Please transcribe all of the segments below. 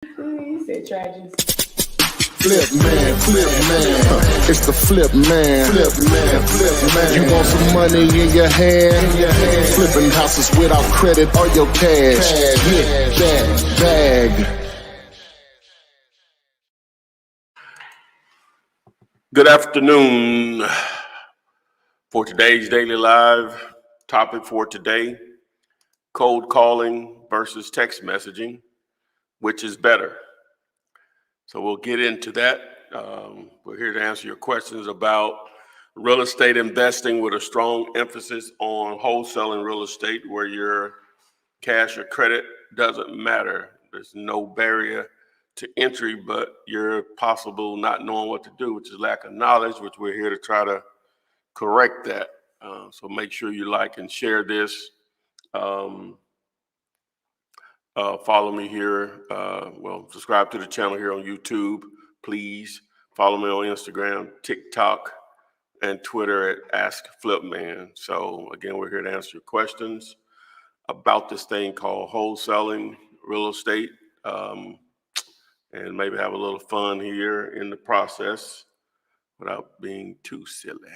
He said tragedy. Flip man, it's the flip man, You want some money in your hand, flipping houses without credit or your cash. Hit that bag. Good afternoon. For today's Daily Live, topic for today, cold calling versus text messaging, which is better? So we'll get into that. We're here to answer your questions about real estate investing with a strong emphasis on wholesaling real estate where your cash or credit doesn't matter. There's no barrier to entry, but you're possible not knowing what to do, which is lack of knowledge, which we're here to try to correct that. So make sure you like and share this. Follow me here. Subscribe to the channel here on YouTube, please. Follow me on Instagram, TikTok, and Twitter at AskFlipMan. So again, we're here to answer your questions about this thing called wholesaling real estate, and maybe have a little fun here in the process without being too silly.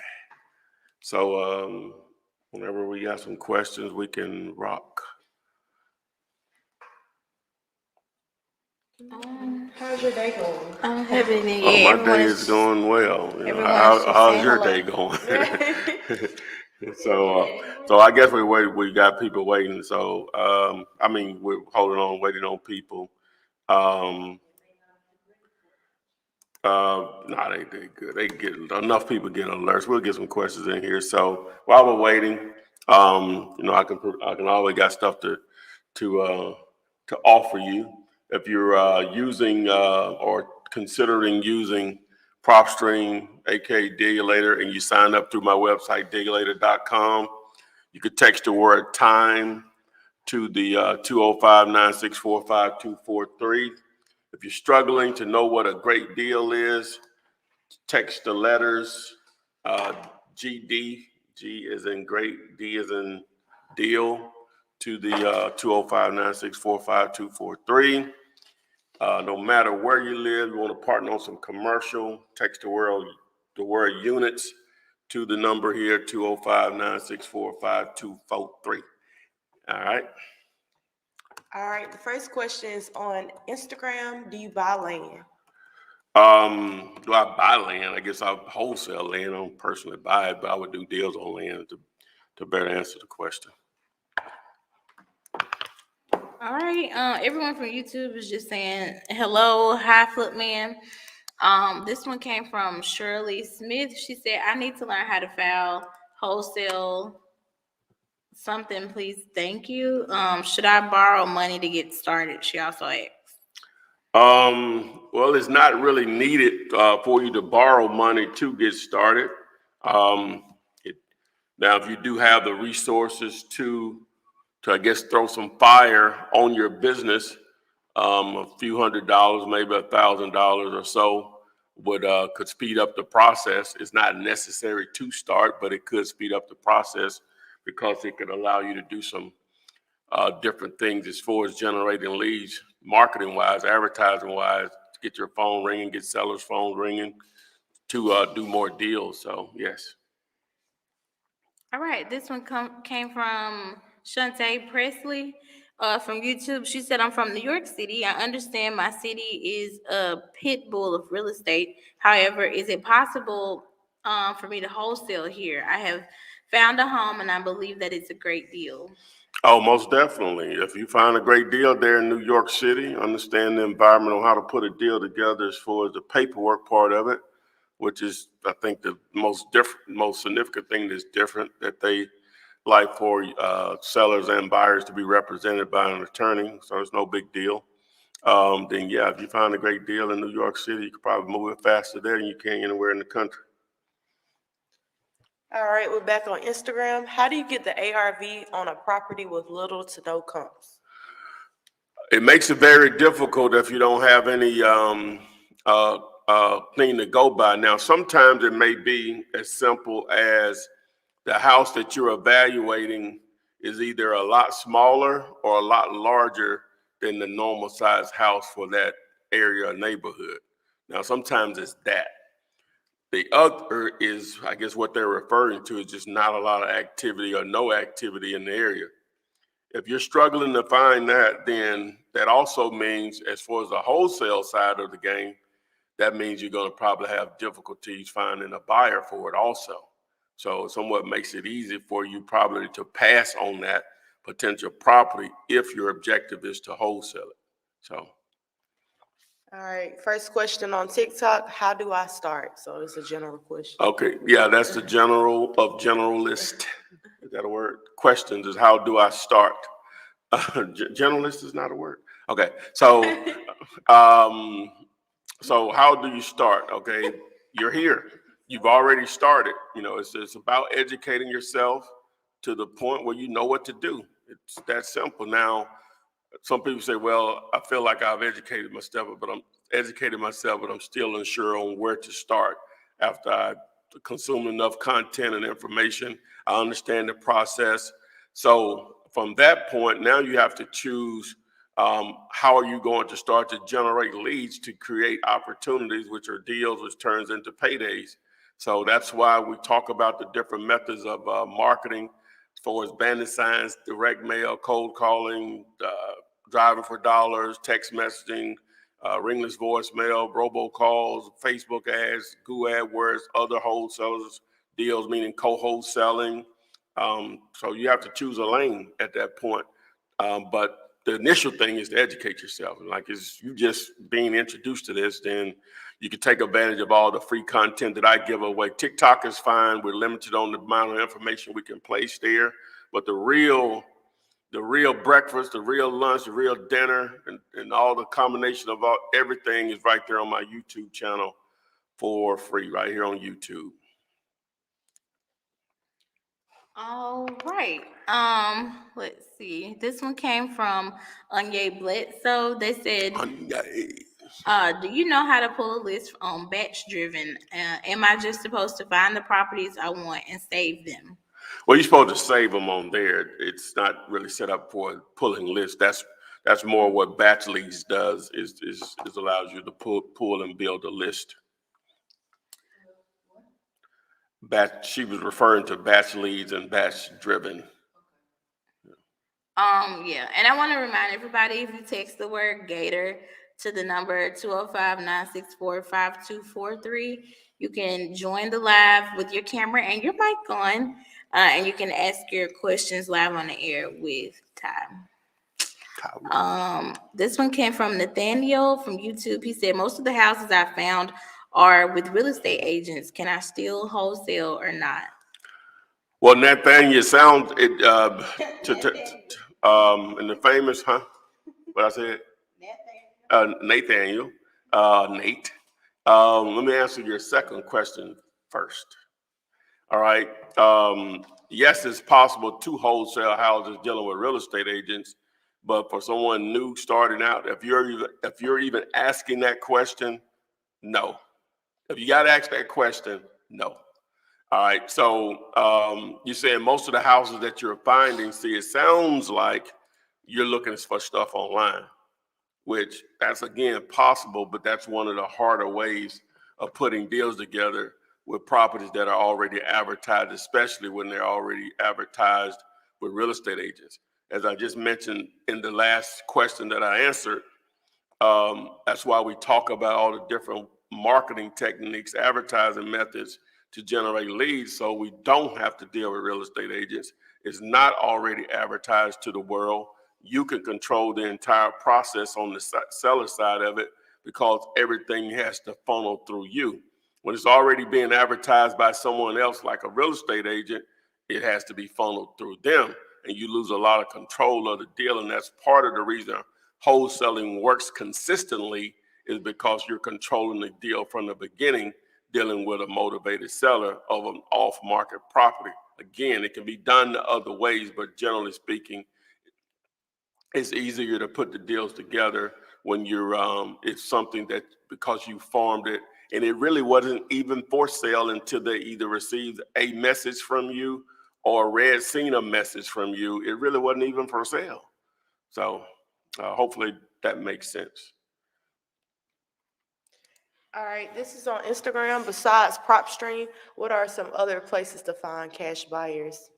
So whenever we got some questions, we can rock. How's your day going? My day is going well. How's your day going? So I guess we got people waiting. So we're holding on, waiting on people. They did good. They get enough people getting alerts. We'll get some questions in here. So while we're waiting, I can always got stuff to offer you. If you're using or considering using PropStream, aka Digulator, and you sign up through my website, digulator.com, you could text the word time to the 205-964-5243. If you're struggling to know what a great deal is, text the letters GD, G is in great, D is in deal, to the 205-964-5243. No matter where you live, you want to partner on some commercial, text the word units to the number here, 205-964-5243. All right. All right. The first question is on Instagram. Do you buy land? Do I buy land? I guess I wholesale land. I don't personally buy it, but I would do deals on land to better answer the question. All right. Everyone from YouTube is just saying hello, hi, Flipman. This one came from Shirley Smith. She said, I need to learn how to file wholesale something, please. Thank you. Should I borrow money to get started? She also asked. Well, it's not really needed for you to borrow money to get started. Now, if you do have the resources to I guess throw some fire on your business, a few $100s, maybe $1,000 or so could speed up the process. It's not necessary to start, but it could speed up the process because it could allow you to do some different things as far as generating leads, marketing wise, advertising wise, to get your phone ringing, get sellers' phones ringing to do more deals. So yes. All right, this one came from Shantae Presley from YouTube. She said, I'm from New York City. I understand my city is a pit bull of real estate. However, is it possible for me to wholesale here? I have found a home and I believe that it's a great deal. Oh, most definitely. If you find a great deal there in New York City, understand the environment on how to put a deal together as far as the paperwork part of it, which is, I think, the most significant thing that's different, that they like for sellers and buyers to be represented by an attorney. So it's no big deal. Then yeah, if you find a great deal in New York City, you could probably move it faster there than you can anywhere in the country. All right, we're back on Instagram. How do you get the ARV on a property with little to no comps? It makes it very difficult if you don't have any thing to go by. Now, sometimes it may be as simple as the house that you're evaluating is either a lot smaller or a lot larger than the normal size house for that area or neighborhood. Now, sometimes it's that. The other is, I guess what they're referring to is just not a lot of activity or no activity in the area. If you're struggling to find that, then that also means, as far as the wholesale side of the game, that means you're going to probably have difficulties finding a buyer for it also. So it somewhat makes it easy for you probably to pass on that potential property if your objective is to wholesale it. So. All right, first question on TikTok, how do I start? So it's a general question. Okay, yeah, that's the generalist. Is that a word? Questions is how do I start? Generalist is not a word. Okay, so so how do you start? Okay, you're here. You've already started. You know, it's about educating yourself to the point where you know what to do. It's that simple. Now, some people say, well, I feel like I've educated myself, but I'm still unsure on where to start. After I consume enough content and information, I understand the process. So from that point, now you have to choose how are you going to start to generate leads to create opportunities, which are deals, which turns into paydays. So that's why we talk about the different methods of marketing, as far as bandit signs, direct mail, cold calling, driving for dollars, text messaging, ringless voicemail, robocalls, Facebook ads, Google AdWords, other wholesalers, deals, meaning co-wholesaling. So you have to choose a lane at that point. But the initial thing is to educate yourself. Like, as you just being introduced to this, then you can take advantage of all the free content that I give away. TikTok is fine. We're limited on the amount of information we can place there. But the real breakfast, the real lunch, the real dinner, and all the combination of everything is right there on my YouTube channel for free, right here on YouTube. All right. Let's see. This one came from Anye Bledsoe. They said, do you know how to pull a list on batch driven? Am I just supposed to find the properties I want and save them? Well, you're supposed to save them on there. It's not really set up for pulling lists. That's more what batch leads does, is allows you to pull and build a list. She was referring to batch leads and batch driven. Yeah, and I want to remind everybody, if you text the word Gator to the number 205-964-5243, you can join the live with your camera and your mic on, and you can ask your questions live on the air with Ty. This one came from Nathaniel from YouTube. He said, most of the houses I found are with real estate agents. Can I still wholesale or not? Well, Nathaniel sounds it in the famous, what I said? Nathaniel, Nate. Let me answer your second question first. All right. Yes, it's possible to wholesale houses dealing with real estate agents, but for someone new starting out, if you're even asking that question, no. If you got to ask that question, no. All right. So you're saying most of the houses that you're finding, see, it sounds like you're looking for stuff online, which that's again possible, but that's one of the harder ways of putting deals together with properties that are already advertised, especially when they're already advertised with real estate agents. As I just mentioned in the last question that I answered, that's why we talk about all the different marketing techniques, advertising methods to generate leads, so we don't have to deal with real estate agents. It's not already advertised to the world. You can control the entire process on the seller side of it because everything has to funnel through you. When it's already being advertised by someone else, like a real estate agent, it has to be funneled through them, and you lose a lot of control of the deal. And that's part of the reason wholesaling works consistently, is because you're controlling the deal from the beginning, dealing with a motivated seller of an off-market property. Again, it can be done other ways, but generally speaking, it's easier to put the deals together when you're it's something that, because you farmed it and it really wasn't even for sale until they either received a message from you or seen a message from you. It really wasn't even for sale. So Hopefully that makes sense. All right, this is on Instagram. Besides PropStream, what are some other places to find cash buyers?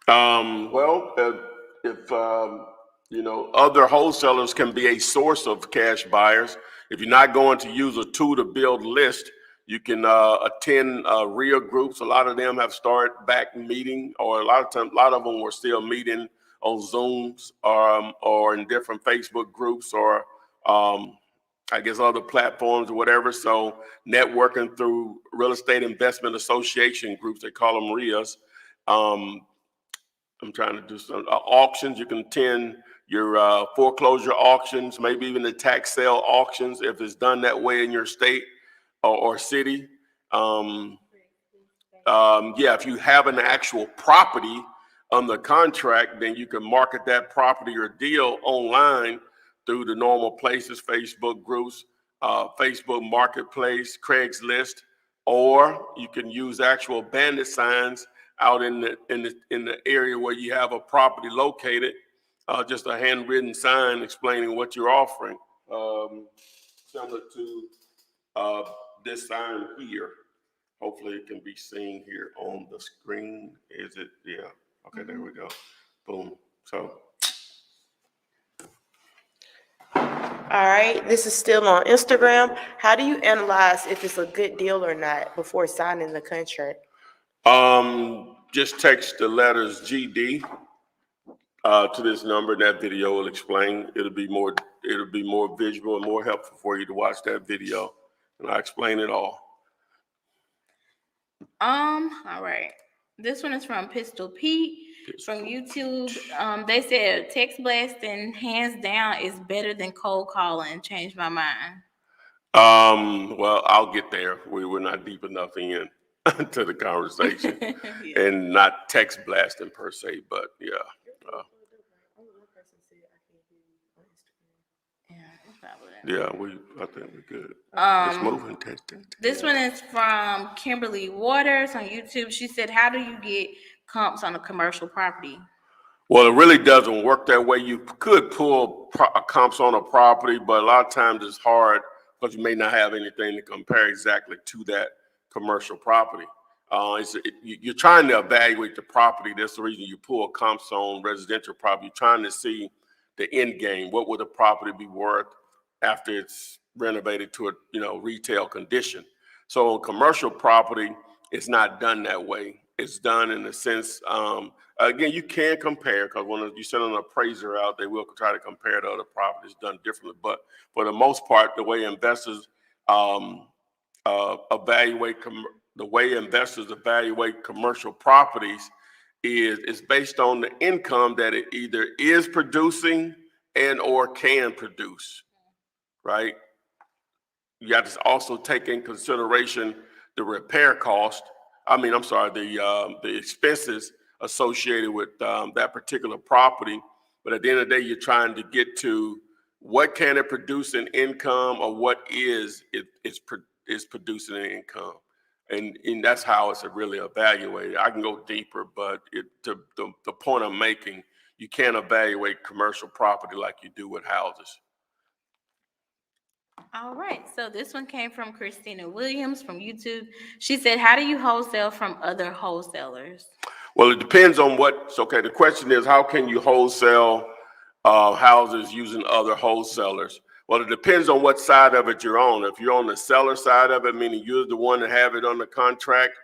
Well, if other wholesalers can be a source of cash buyers. If you're not going to use a tool to build list, you can attend RIA groups. A lot of them have started back meeting, or a lot of them were still meeting on Zooms or in different Facebook groups or I guess other platforms or whatever. So networking through real estate investment association groups, they call them RIAs. I'm trying to do some auctions. You can attend your foreclosure auctions, maybe even the tax sale auctions if it's done that way in your state or city. Yeah, if you have an actual property on the contract, then you can market that property or deal online through the normal places, Facebook groups, Facebook Marketplace, Craigslist, or you can use actual bandit signs out in the area where you have a property located, just a handwritten sign explaining what you're offering, similar to this sign here. Hopefully it can be seen here on the screen. Is it? Yeah. Okay, there we go. Boom. So. All right, this is still on Instagram. How do you analyze if it's a good deal or not before signing the contract? Just text the letters GD to this number. That video will explain. It'll be more visual and more helpful for you to watch that video, and I explain it all. All right. This one is from Pistol Pete from YouTube. They said text blasting hands down is better than cold calling. Changed my mind. Well, I'll get there. We're not deep enough in to the conversation, Yeah. and not text blasting per se, but yeah. Yeah, I think we're good. It's moving. This one is from Kimberly Waters on YouTube. She said, "How do you get comps on a commercial property?" Well, it really doesn't work that way. You could pull comps on a property, but a lot of times it's hard because you may not have anything to compare exactly to that commercial property. You're trying to evaluate the property. That's the reason you pull comps on residential property. You're trying to see the end game. What would the property be worth after it's renovated to a retail condition? So on commercial property, it's not done that way. It's done in the sense, again, you can compare, because when you send an appraiser out, they will try to compare to other properties done differently. But for the most part, the way investors evaluate commercial properties is based on the income that it either is producing and or can produce, right? You have to also take in consideration the repair cost. The expenses associated with that particular property. But at the end of the day, you're trying to get to what can it produce in income, or what is producing in income, and that's how it's really evaluated. I can go deeper, but the point I'm making, you can't evaluate commercial property like you do with houses. All right. So this one came from Christina Williams from YouTube. She said, "How do you wholesale from other wholesalers?" Well, it depends on okay. The question is, how can you wholesale houses using other wholesalers? Well, it depends on what side of it you're on. If you're on the seller side of it, meaning you're the one that have it on the contract,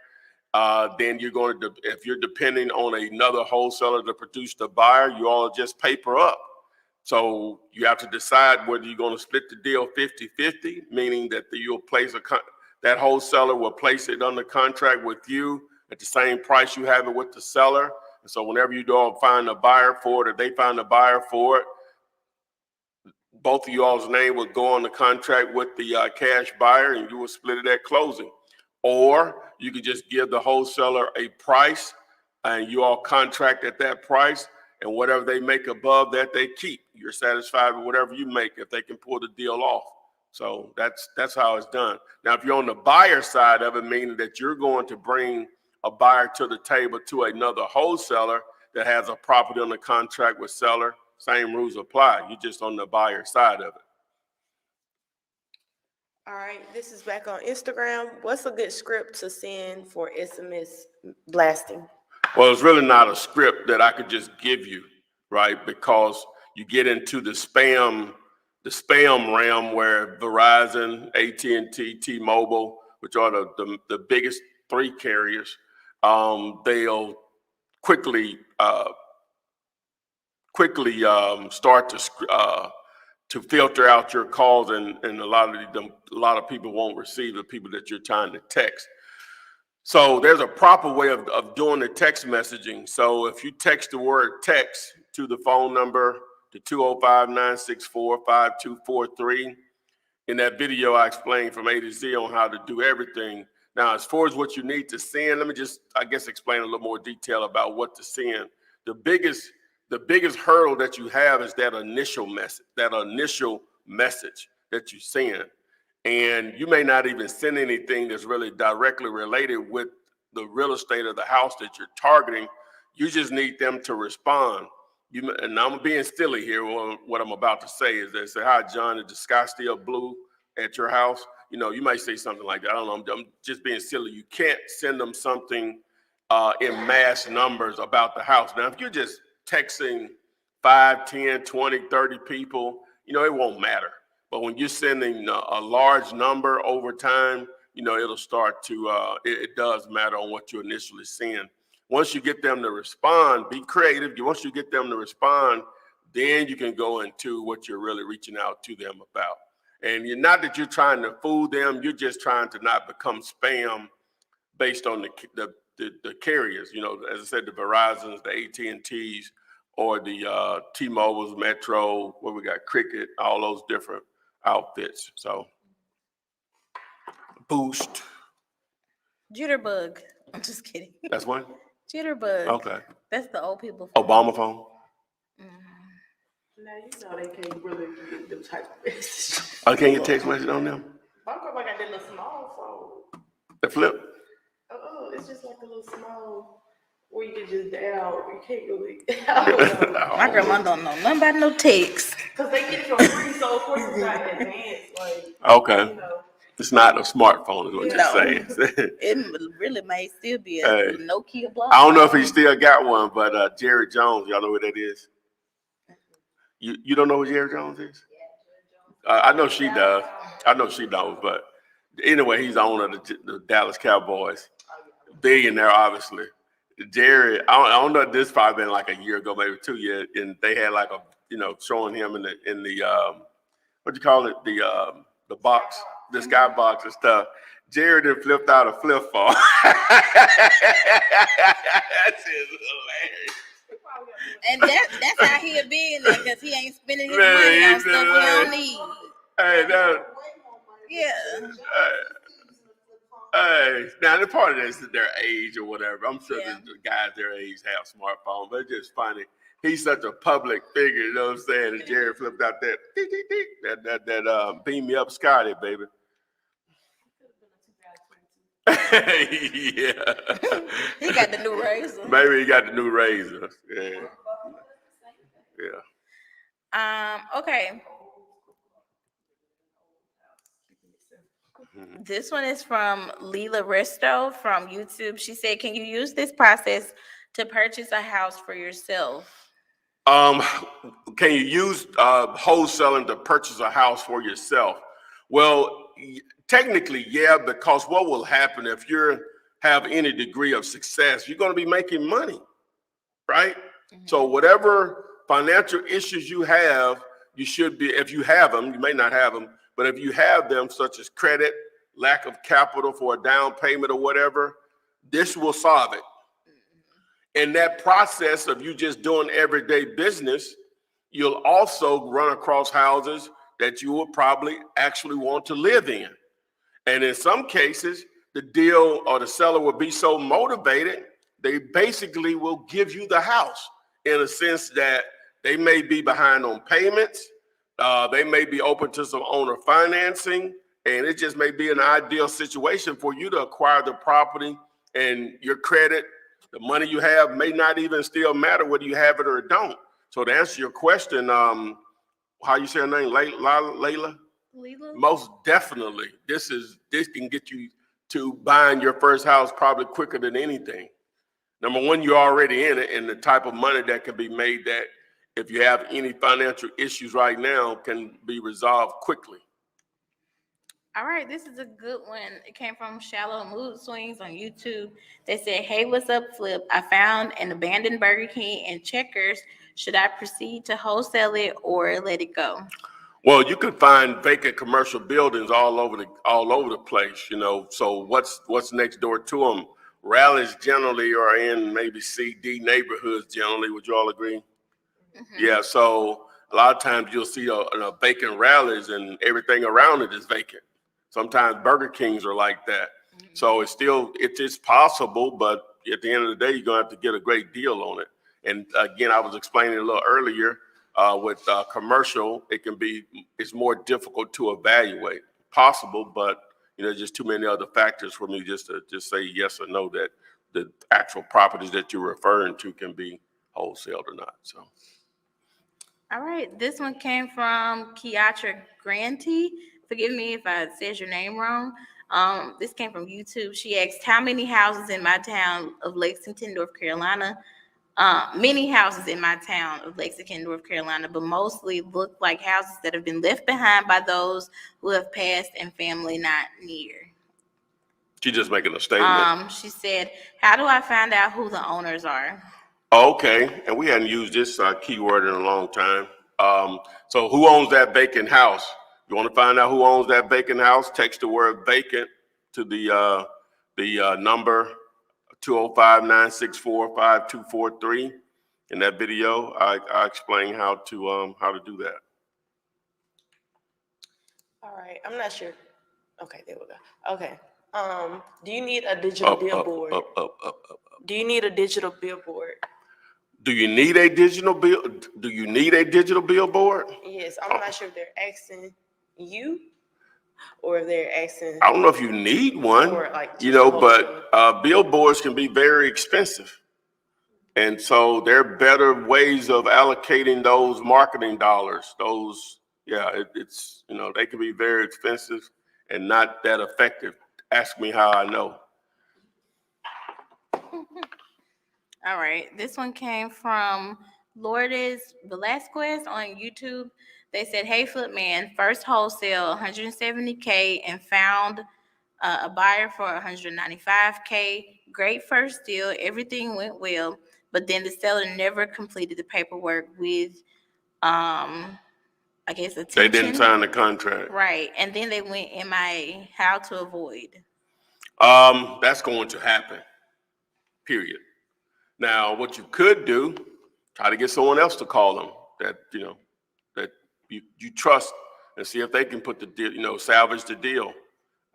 then you're going to, if you're depending on another wholesaler to produce the buyer, you all just paper up. So you have to decide whether you're going to split the deal 50-50, meaning that you'll place that wholesaler will place it under contract with you at the same price you have it with the seller. And so whenever you don't find a buyer for it, or they find a buyer for it, both of y'all's name will go on the contract with the cash buyer, and you will split it at closing. Or you could just give the wholesaler a price, and you all contract at that price, and whatever they make above that, they keep. You're satisfied with whatever you make if they can pull the deal off. So that's how it's done. Now, if you're on the buyer side of it, meaning that you're going to bring a buyer to the table to another wholesaler that has a property on the contract with seller, same rules apply. You're just on the buyer side of it. All right, this is back on Instagram. What's a good script to send for SMS blasting? Well, it's really not a script that I could just give you, right? Because you get into the spam realm where Verizon, AT&T, T-Mobile, which are the biggest three carriers, they'll quickly start to filter out your calls, and a lot of people won't receive the people that you're trying to text. So there's a proper way of doing the text messaging. So if you text the word text to the phone number to 205-964-5243, in that video I explained from A to Z on how to do everything. Now, as far as what you need to send, let me just, I guess, explain a little more detail about what to send. The biggest hurdle that you have is that initial message that you send. And you may not even send anything that's really directly related with the real estate of the house that you're targeting. You just need them to respond. And I'm being silly here. What I'm about to say is they say, "Hi, John, is the sky still blue at your house?" You know, you might say something like that. I don't know. I'm just being silly. You can't send them something in mass numbers about the house. Now, if you're just texting 5, 10, 20, 30 people, you know, it won't matter. But when you're sending a large number over time, you know, it'll start to, it does matter on what you initially send. Once you get them to respond, be creative. Once you get them to respond, then you can go into what you're really reaching out to them about. And you're not that you're trying to fool them, you're just trying to not become spam based on the carriers. You know, as I said, the Verizons, the AT&Ts, or the T-Mobiles, Metro, where we got Cricket, all those different outfits. So Boost. Jitterbug. I'm just kidding. That's one? Jitterbug. Okay. That's the old people. Obama phone? Now you know they can't really get them type of messages. Oh, can't get text message on them? My grandma got that little small phone. The flip? It's just like a little small where you can just dial. You can't really. I don't know. My grandma don't know nothing about no text. Because they get it for free, so of course it's not advanced. Like, Okay. you know. It's not a smartphone, is what No. you're saying. It really may still be a Hey. Nokia block. I don't know if he still got one, but Jerry Jones, y'all know who that is? You don't know who Jerry Jones is? I know she does. I know she knows, but anyway, he's the owner of the Dallas Cowboys. Billionaire, obviously. Jerry, I don't know, this probably been like a year ago, maybe 2 years, and they had like a, you know, showing him in the what do you call it? The box, the sky box and stuff. Jerry then flipped out a flip phone. That's hilarious. And that's how he'll be in there, because he ain't spending his money on stuff he don't need. Hey, Yeah. Hey, now the part of this is their age or whatever. I'm sure Yeah. the guys their age have smartphones, but it's just funny. He's such a public figure, you know what I'm saying? And Jerry flipped out that beam me up Scotty, baby. Yeah. He got the new razor. Maybe he got the new razor. Yeah. Yeah. Okay. This one is from Leela Resto from YouTube. She said, "Can you use this process to purchase a house for yourself?" Can you use wholesaling to purchase a house for yourself? Well, technically, yeah, because what will happen if you have any degree of success, you're going to be making money, right? Mm-hmm. So whatever financial issues you have, you should be, if you have them, you may not have them, but if you have them, such as credit, lack of capital for a down payment or whatever, this will solve it. In that process of you just doing everyday business, you'll also run across houses that you will probably actually want to live in. And in some cases, the deal or the seller will be so motivated, they basically will give you the house in a sense that they may be behind on payments. They may be open to some owner financing, and it just may be an ideal situation for you to acquire the property, and your credit, the money you have may not even still matter whether you have it or don't. So to answer your question, how you say her name, Layla? Legal? Most definitely, this can get you to buying your first house probably quicker than anything. Number one, you're already in it, and the type of money that can be made that if you have any financial issues right now can be resolved quickly. All right, this is a good one. It came from Shallow Mood Swings on YouTube. They said, "Hey, what's up, Flip? I found an abandoned Burger King and Checkers. Should I proceed to wholesale it or let it go?" Well, you can find vacant commercial buildings all over the place, you know. So what's next door to them? Rallies generally are in maybe C, D neighborhoods generally. Would you all agree? Yeah. So a lot of times you'll see a vacant rallies and everything around it is vacant. Sometimes Burger Kings are like that. So it is possible, but at the end of the day, you're gonna have to get a great deal on it. And again, I was explaining a little earlier with commercial, it's more difficult to evaluate. Possible, but just too many other factors for me just to just say yes or no that the actual properties that you're referring to can be wholesaled or not. So. All right, this one came from Kiatra Grantee. Forgive me if I said your name wrong. This came from YouTube. She asked, "How many houses in my town of Lexington, North Carolina?" Many houses in my town of Lexington, North Carolina, but mostly look like houses that have been left behind by those who have passed and family not near. She's just making a statement. She said, "How do I find out who the owners are?" Okay, and we hadn't used this keyword in a long time. So who owns that vacant house? You want to find out who owns that vacant house? Text the word vacant to the number 205-964-5243. In that video, I explain how to do that. All right, I'm not sure. Okay, there we go. Okay. Do you need a digital billboard? Up. Do you need a digital billboard? Do you need a digital billboard? Yes, I'm not sure if they're asking you or if they're asking. I don't know if you need one, Or like just but billboards can be very expensive. And so there are better ways of allocating those marketing dollars. It's they can be very expensive and not that effective. Ask me how I know. All right, this one came from Lourdes Velasquez on YouTube. They said, "Hey, Footman, first wholesale 170K and found a buyer for 195K. Great first deal. Everything went well, but then the seller never completed the paperwork with, I guess, attention. They didn't sign the contract. Right, and then they went MIA. How to avoid?" That's going to happen. Period. Now, what you could do, try to get someone else to call them that you trust and see if they can put the deal, salvage the deal.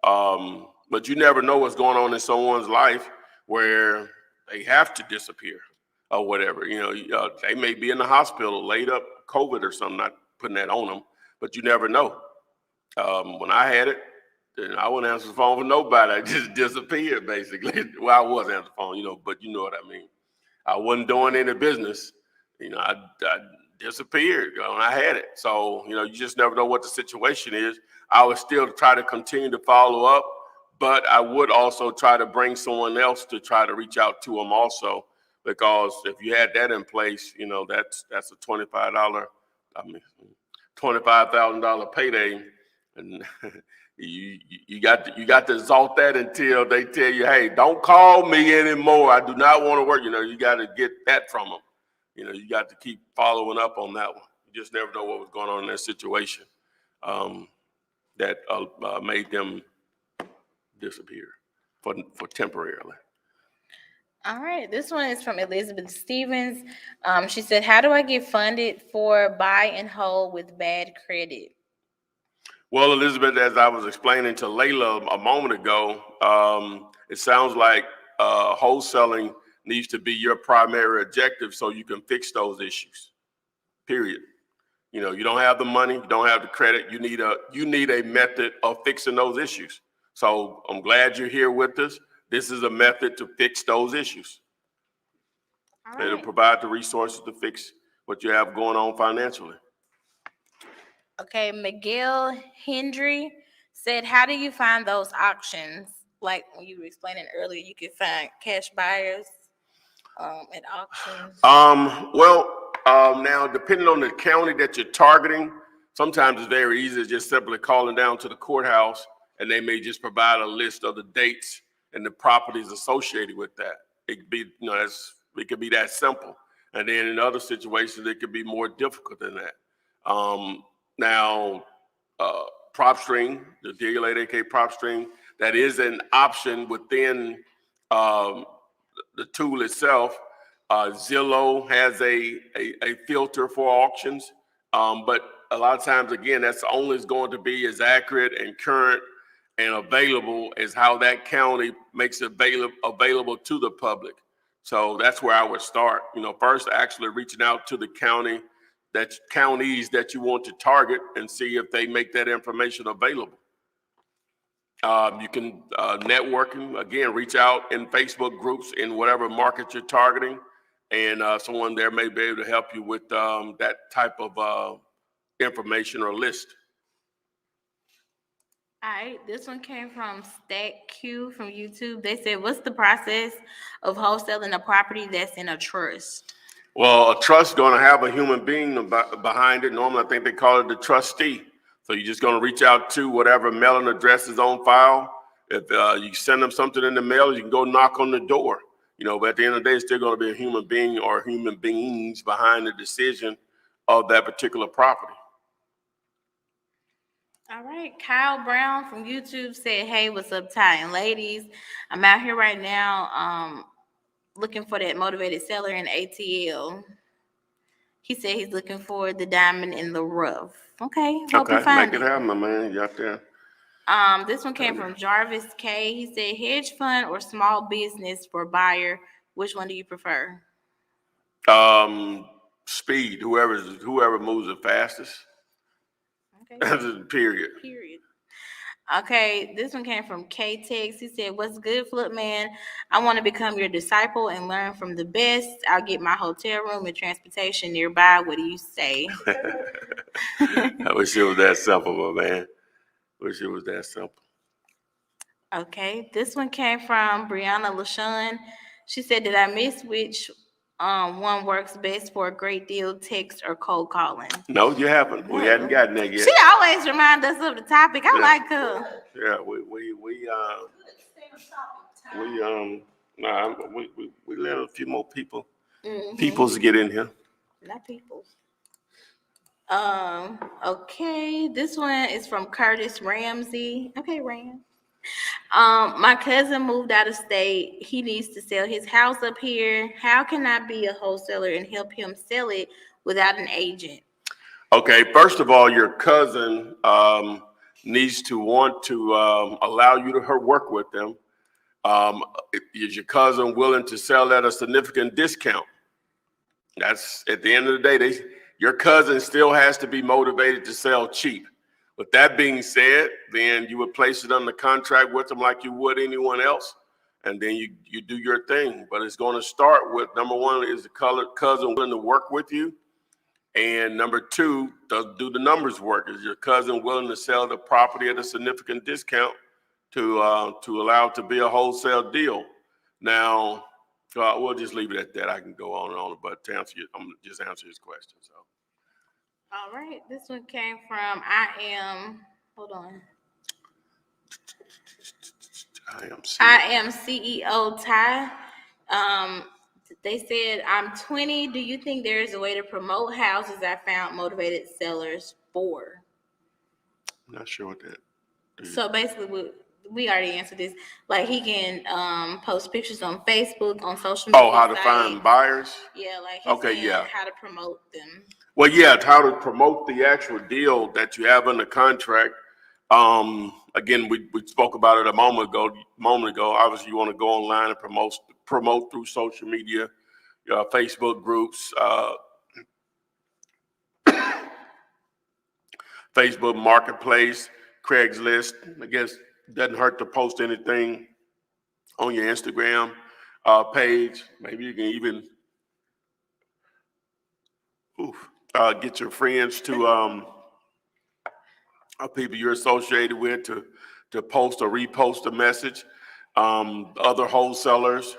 But you never know what's going on in someone's life where they have to disappear or whatever. They may be in the hospital, laid up, COVID or something. Not putting that on them, but you never know. When I had it, then I wouldn't answer the phone for nobody. I just disappeared, basically. Well, I was answering the phone, but you know what I mean. I wasn't doing any business. I disappeared when I had it. So, you just never know what the situation is. I would still try to continue to follow up, but I would also try to bring someone else to try to reach out to them also, because if you had that in place, that's a $25,000 payday, and you got to exalt that until they tell you, "Hey, don't call me anymore. I do not want to work." You got to get that from them. You got to keep following up on that one. You just never know what was going on in their situation that made them disappear for temporarily. All right, this one is from Elizabeth Stevens. She said, "How do I get funded for buy and hold with bad credit?" Well, Elizabeth, as I was explaining to Layla a moment ago, it sounds like wholesaling needs to be your primary objective so you can fix those issues, period. You don't have the money, you don't have the credit, you need a method of fixing those issues. So I'm glad you're here with us. This is a method to fix those issues. All right. It'll provide the resources to fix what you have going on financially. Okay, Miguel Hendry said, how do you find those auctions? Like when you were explaining earlier, you could find cash buyers at auctions. Now depending on the county that you're targeting, sometimes it's very easy, just simply calling down to the courthouse, and they may just provide a list of the dates and the properties associated with that. It could be, it could be that simple. And then in other situations, it could be more difficult than that. Now, PropStream, the Dealer AK PropStream, that is an option within the tool itself. Zillow has a filter for auctions, but a lot of times, again, that's only going to be as accurate and current and available as how that county makes it available to the public. So that's where I would start. First actually reaching out to the counties that you want to target and see if they make that information available. You can networking, again, reach out in Facebook groups in whatever market you're targeting, and someone there may be able to help you with that type of information or list. All right, this one came from Stack Q from YouTube. They said, what's the process of wholesaling a property that's in a trust? Well, a trust is going to have a human being behind it. Normally, I think they call it the trustee. So you're just going to reach out to whatever mailing address is on file. If you send them something in the mail, you can go knock on the door. But at the end of the day, it's still going to be a human being or human beings behind the decision of that particular property. All right, Kyle Brown from YouTube said, hey, what's up, Ty and ladies? I'm out here right now looking for that motivated seller in ATL. He said he's looking for the diamond in the rough. Okay, hope you find make it happen, my man. You out there. This one came from Jarvis K. He said, hedge fund or small business for buyer, which one do you prefer? Speed. Whoever moves the fastest. Okay. Period. Okay, this one came from K-Tex. He said, what's good, Flip Man? I want to become your disciple and learn from the best. I'll get my hotel room and transportation nearby. What do you say? I wish it was that simple, my man. Wish it was that simple. Okay, this one came from Brianna LaShawn. She said, did I miss which one works best for a great deal, text or cold calling? No, you haven't. We hadn't gotten there yet. She always reminds us of the topic. I like her. Yeah, we let a few more peoples get in here. Not people. Okay, this one is from Curtis Ramsey. Okay, Ram. My cousin moved out of state. He needs to sell his house up here. How can I be a wholesaler and help him sell it without an agent? Okay, first of all, your cousin needs to want to allow you to work with them. Is your cousin willing to sell at a significant discount? That's at the end of the day, your cousin still has to be motivated to sell cheap. With that being said, then you would place it under contract with them like you would anyone else, and then you do your thing. But it's going to start with, number one, is the cousin willing to work with you? And number two, do the numbers work? Is your cousin willing to sell the property at a significant discount to allow it to be a wholesale deal? Now, we'll just leave it at that. I can go on and on, but I'm gonna just answer his question. So. All right, this one came from hold on. I am CEO Ty. They said, I'm 20. Do you think there is a way to promote houses I found motivated sellers for? I'm not sure what that is. So basically, we already answered this. Like he can post pictures on Facebook, on social media. Oh, how to find buyers? Yeah, like how to promote them. Well, yeah, how to promote the actual deal that you have under contract. Again, we spoke about it a moment ago. Obviously, you want to go online and promote through social media, Facebook groups, Facebook Marketplace, Craigslist. I guess it doesn't hurt to post anything on your Instagram page. Maybe you can even Get your friends to people you're associated with to post or repost a message. Other wholesalers,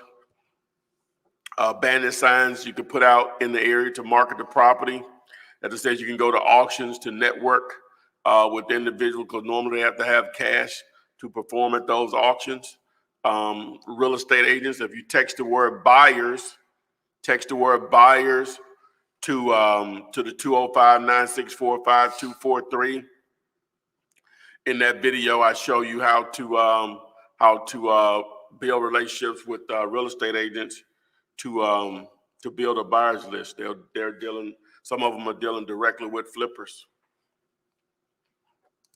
bandit signs you can put out in the area to market the property. As I said, you can go to auctions to network with individuals because normally they have to have cash to perform at those auctions. Real estate agents, if you text the word buyers to the 205-964-5243. In that video, I show you how to build relationships with real estate agents to build a buyer's list. They're dealing. Some of them are dealing directly with flippers.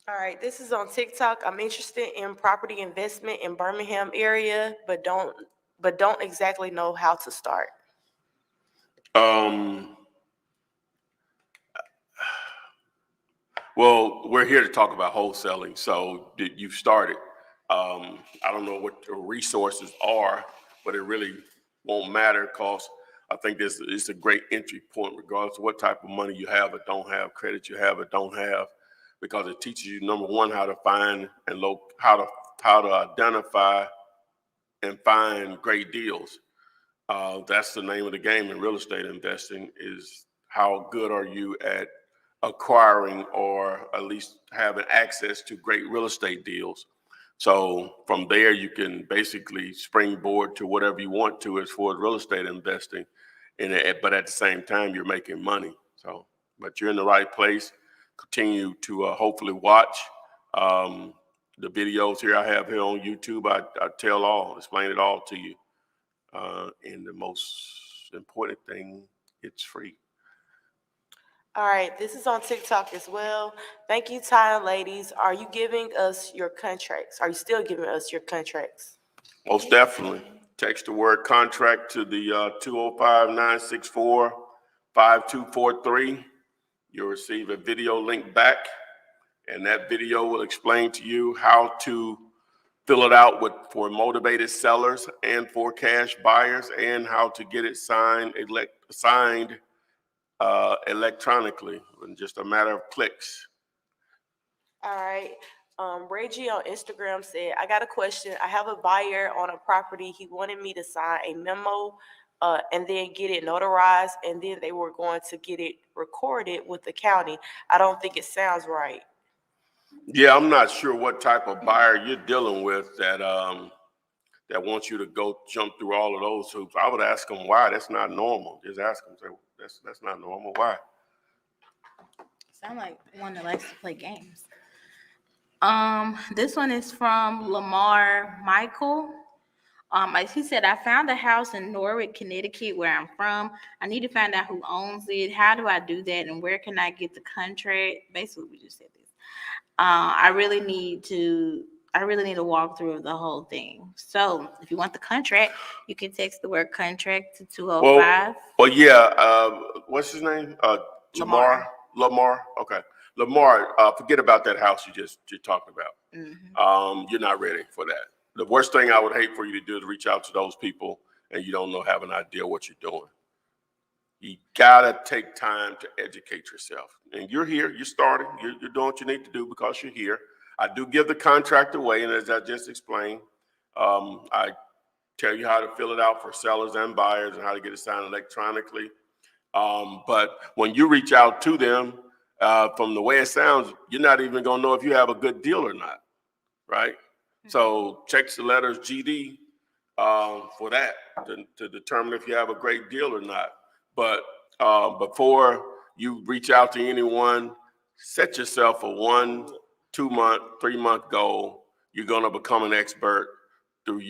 All right, this is on TikTok. I'm interested in property investment in Birmingham area, but don't exactly know how to start. Well, we're here to talk about wholesaling. So you've started. I don't know what the resources are, but it really won't matter because I think this is a great entry point, regardless of what type of money you have or don't have, credit you have or don't have, because it teaches you, number one, how to find and how to identify and find great deals. That's the name of the game in real estate investing, is how good are you at acquiring or at least having access to great real estate deals. So from there, you can basically springboard to whatever you want to as far as real estate investing. But at the same time, you're making money. So, but you're in the right place. Continue to hopefully watch the videos here I have here on YouTube. I explain it all to you. And the most important thing, it's free. All right, this is on TikTok as well. Thank you, Ty and ladies. Are you giving us your contracts? Are you still giving us your contracts? Most definitely. Text the word contract to the 205-964-5243. You'll receive a video link back, and that video will explain to you how to fill it out for motivated sellers and for cash buyers, and how to get it signed electronically in just a matter of clicks. All right. Reggie on Instagram said, I got a question. I have a buyer on a property. He wanted me to sign a memo and then get it notarized, and then they were going to get it recorded with the county. I don't think it sounds right. Yeah, I'm not sure what type of buyer you're dealing with that wants you to go jump through all of those hoops. I would ask them why. That's not normal. Just ask them, say, that's not normal. Why? Sound like one that likes to play games. This one is from Lamar Michael. As he said, I found a house in Norwich, Connecticut, where I'm from. I need to find out who owns it. How do I do that? And where can I get the contract? Basically, we just said this. I really need to walk through the whole thing. So if you want the contract, you can text the word contract to 205. Well, yeah. What's his name? Lamar. Okay. Lamar, forget about that house you're talking about. Mm-hmm. You're not ready for that. The worst thing I would hate for you to do is reach out to those people and you don't have an idea what you're doing. You gotta take time to educate yourself. And you're here, you're starting, you're doing what you need to do because you're here. I do give the contract away, and as I just explained, I tell you how to fill it out for sellers and buyers and how to get it signed electronically. But when you reach out to them, from the way it sounds, you're not even gonna know if you have a good deal or not, right? Mm-hmm. So check the letters GD for that to determine if you have a great deal or not. But before you reach out to anyone, set yourself a 1, 2 month, 3 month goal. You're gonna become an expert through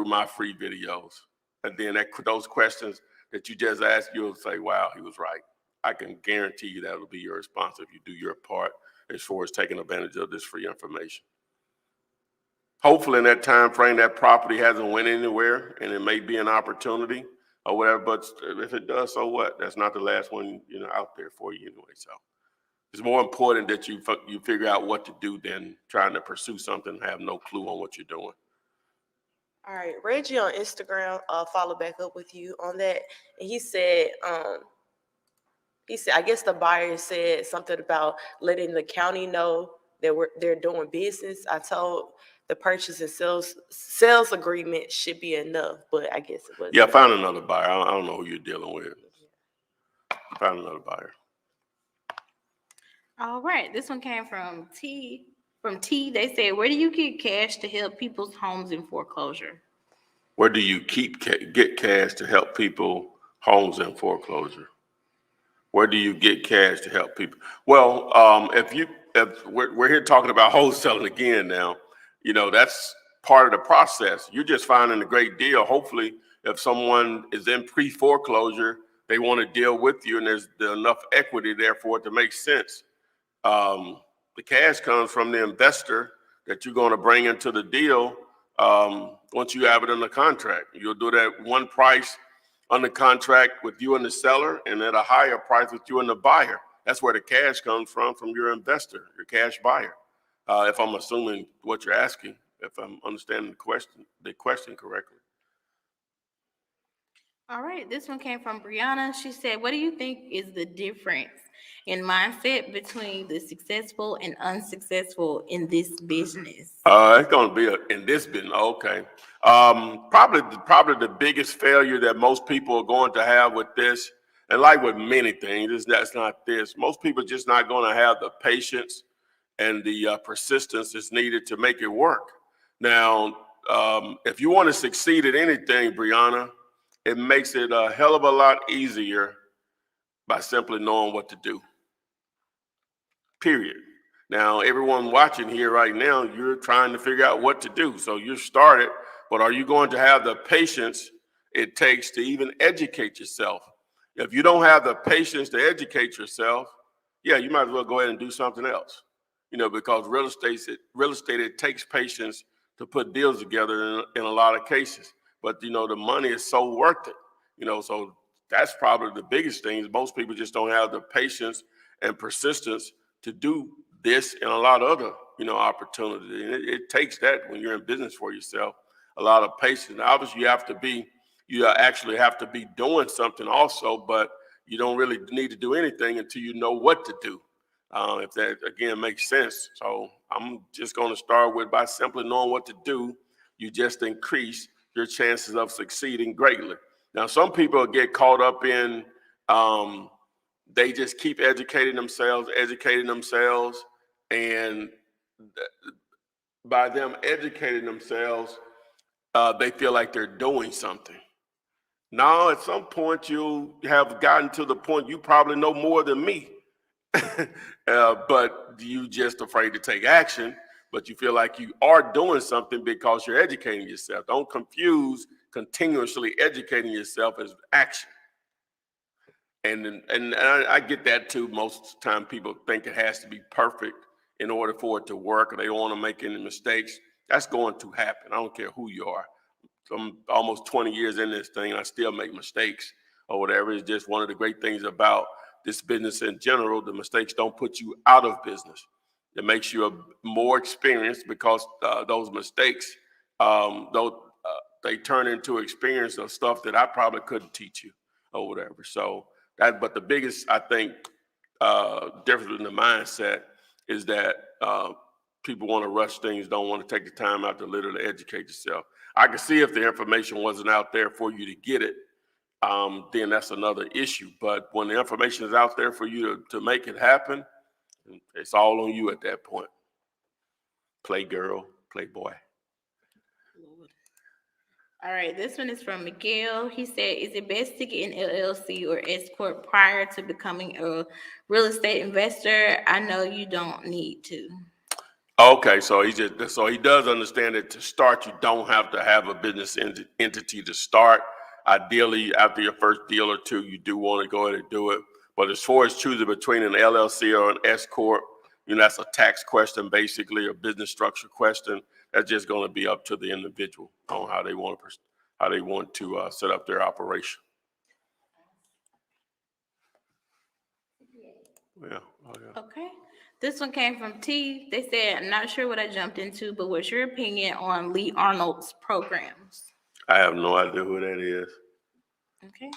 my free videos, and then those questions that you just asked, you'll say, "Wow, he was right." I can guarantee you that will be your response if you do your part as far as taking advantage of this free information. Hopefully, in that time frame, that property hasn't went anywhere, and it may be an opportunity or whatever. But if it does, so what? That's not the last one, out there for you anyway. So it's more important that you figure out what to do than trying to pursue something and have no clue on what you're doing. All right, Reggie on Instagram follow back up with you on that, and he said He said, I guess the buyer said something about letting the county know that they're doing business. I told the purchase and sales agreement should be enough, but I guess it wasn't. Yeah, find another buyer. I don't know who you're dealing with. Find another buyer. All right, this one came from T. From T, they said, where do you get cash to help people's homes in foreclosure? Where do you get cash to help people homes in foreclosure? Where do you get cash to help people? Well, if we're here talking about wholesaling again now, you know, that's part of the process. You're just finding a great deal. Hopefully, if someone is in pre-foreclosure, they want to deal with you and there's enough equity there for it to make sense. The cash comes from the investor that you're going to bring into the deal once you have it in the contract. You'll do that one price on the contract with you and the seller, and at a higher price with you and the buyer. That's where the cash comes from your investor, your cash buyer. If I'm assuming what you're asking, if I'm understanding the question correctly. All right, this one came from Brianna. She said, what do you think is the difference in mindset between the successful and unsuccessful in this business? It's going to be in this business. Okay. Probably the biggest failure that most people are going to have with this, and like with many things, that's not this. Most people are just not going to have the patience and the persistence that's needed to make it work. Now, if you want to succeed at anything, Brianna, it makes it a hell of a lot easier by simply knowing what to do. Period. Now, everyone watching here right now, you're trying to figure out what to do. So you started, but are you going to have the patience it takes to even educate yourself? If you don't have the patience to educate yourself, yeah, you might as well go ahead and do something else. You know, because real estate, it takes patience to put deals together in a lot of cases. But, you know, the money is so worth it. You know, so that's probably the biggest thing. Most people just don't have the patience and persistence to do this and a lot of other, you know, opportunities. And it takes that when you're in business for yourself, a lot of patience. Now, obviously, you actually have to be doing something also, but you don't really need to do anything until you know what to do. If that, again, makes sense. So I'm just going to start with by simply knowing what to do, you just increase your chances of succeeding greatly. Now, some people get caught up in, they just keep educating themselves, and by them educating themselves, they feel like they're doing something. Now, at some point, you have gotten to the point you probably know more than me, but you just afraid to take action, but you feel like you are doing something because you're educating yourself. Don't confuse continuously educating yourself as action. And I get that too. Most of the time people think it has to be perfect in order for it to work, or they don't want to make any mistakes. That's going to happen. I don't care who you are. I'm almost 20 years in this thing, and I still make mistakes or whatever. It's just one of the great things about this business in general. The mistakes don't put you out of business. It makes you more experienced because those mistakes, they turn into experience of stuff that I probably couldn't teach you or whatever. So but the biggest, I think, difference in the mindset is that people want to rush things, don't want to take the time out to literally educate yourself. I can see if the information wasn't out there for you to get it, then that's another issue. But when the information is out there for you to make it happen, it's all on you at that point. Play girl, play boy. All right, this one is from Miguel. He said, is it best to get an LLC or S Corp prior to becoming a real estate investor? I know you don't need to. Okay, so he does understand that to start, you don't have to have a business entity to start. Ideally, after your first deal or two, you do want to go ahead and do it. But as far as choosing between an LLC or an S Corp, you know, that's a tax question, basically, a business structure question. That's just going to be up to the individual on how they want to set up their operation. Yeah. Oh, yeah. Okay. This one came from T. They said, I'm not sure what I jumped into, but what's your opinion on Lee Arnold's programs? I have no idea who that is. Okay.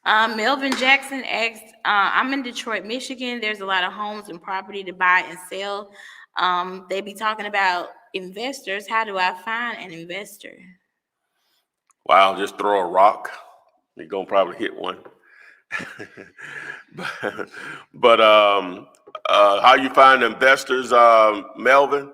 Melvin Jackson asked, I'm in Detroit, Michigan. There's a lot of homes and property to buy and sell. They be talking about investors. How do I find an investor? Wow, just throw a rock. You're gonna probably hit one. but how you find investors, Melvin?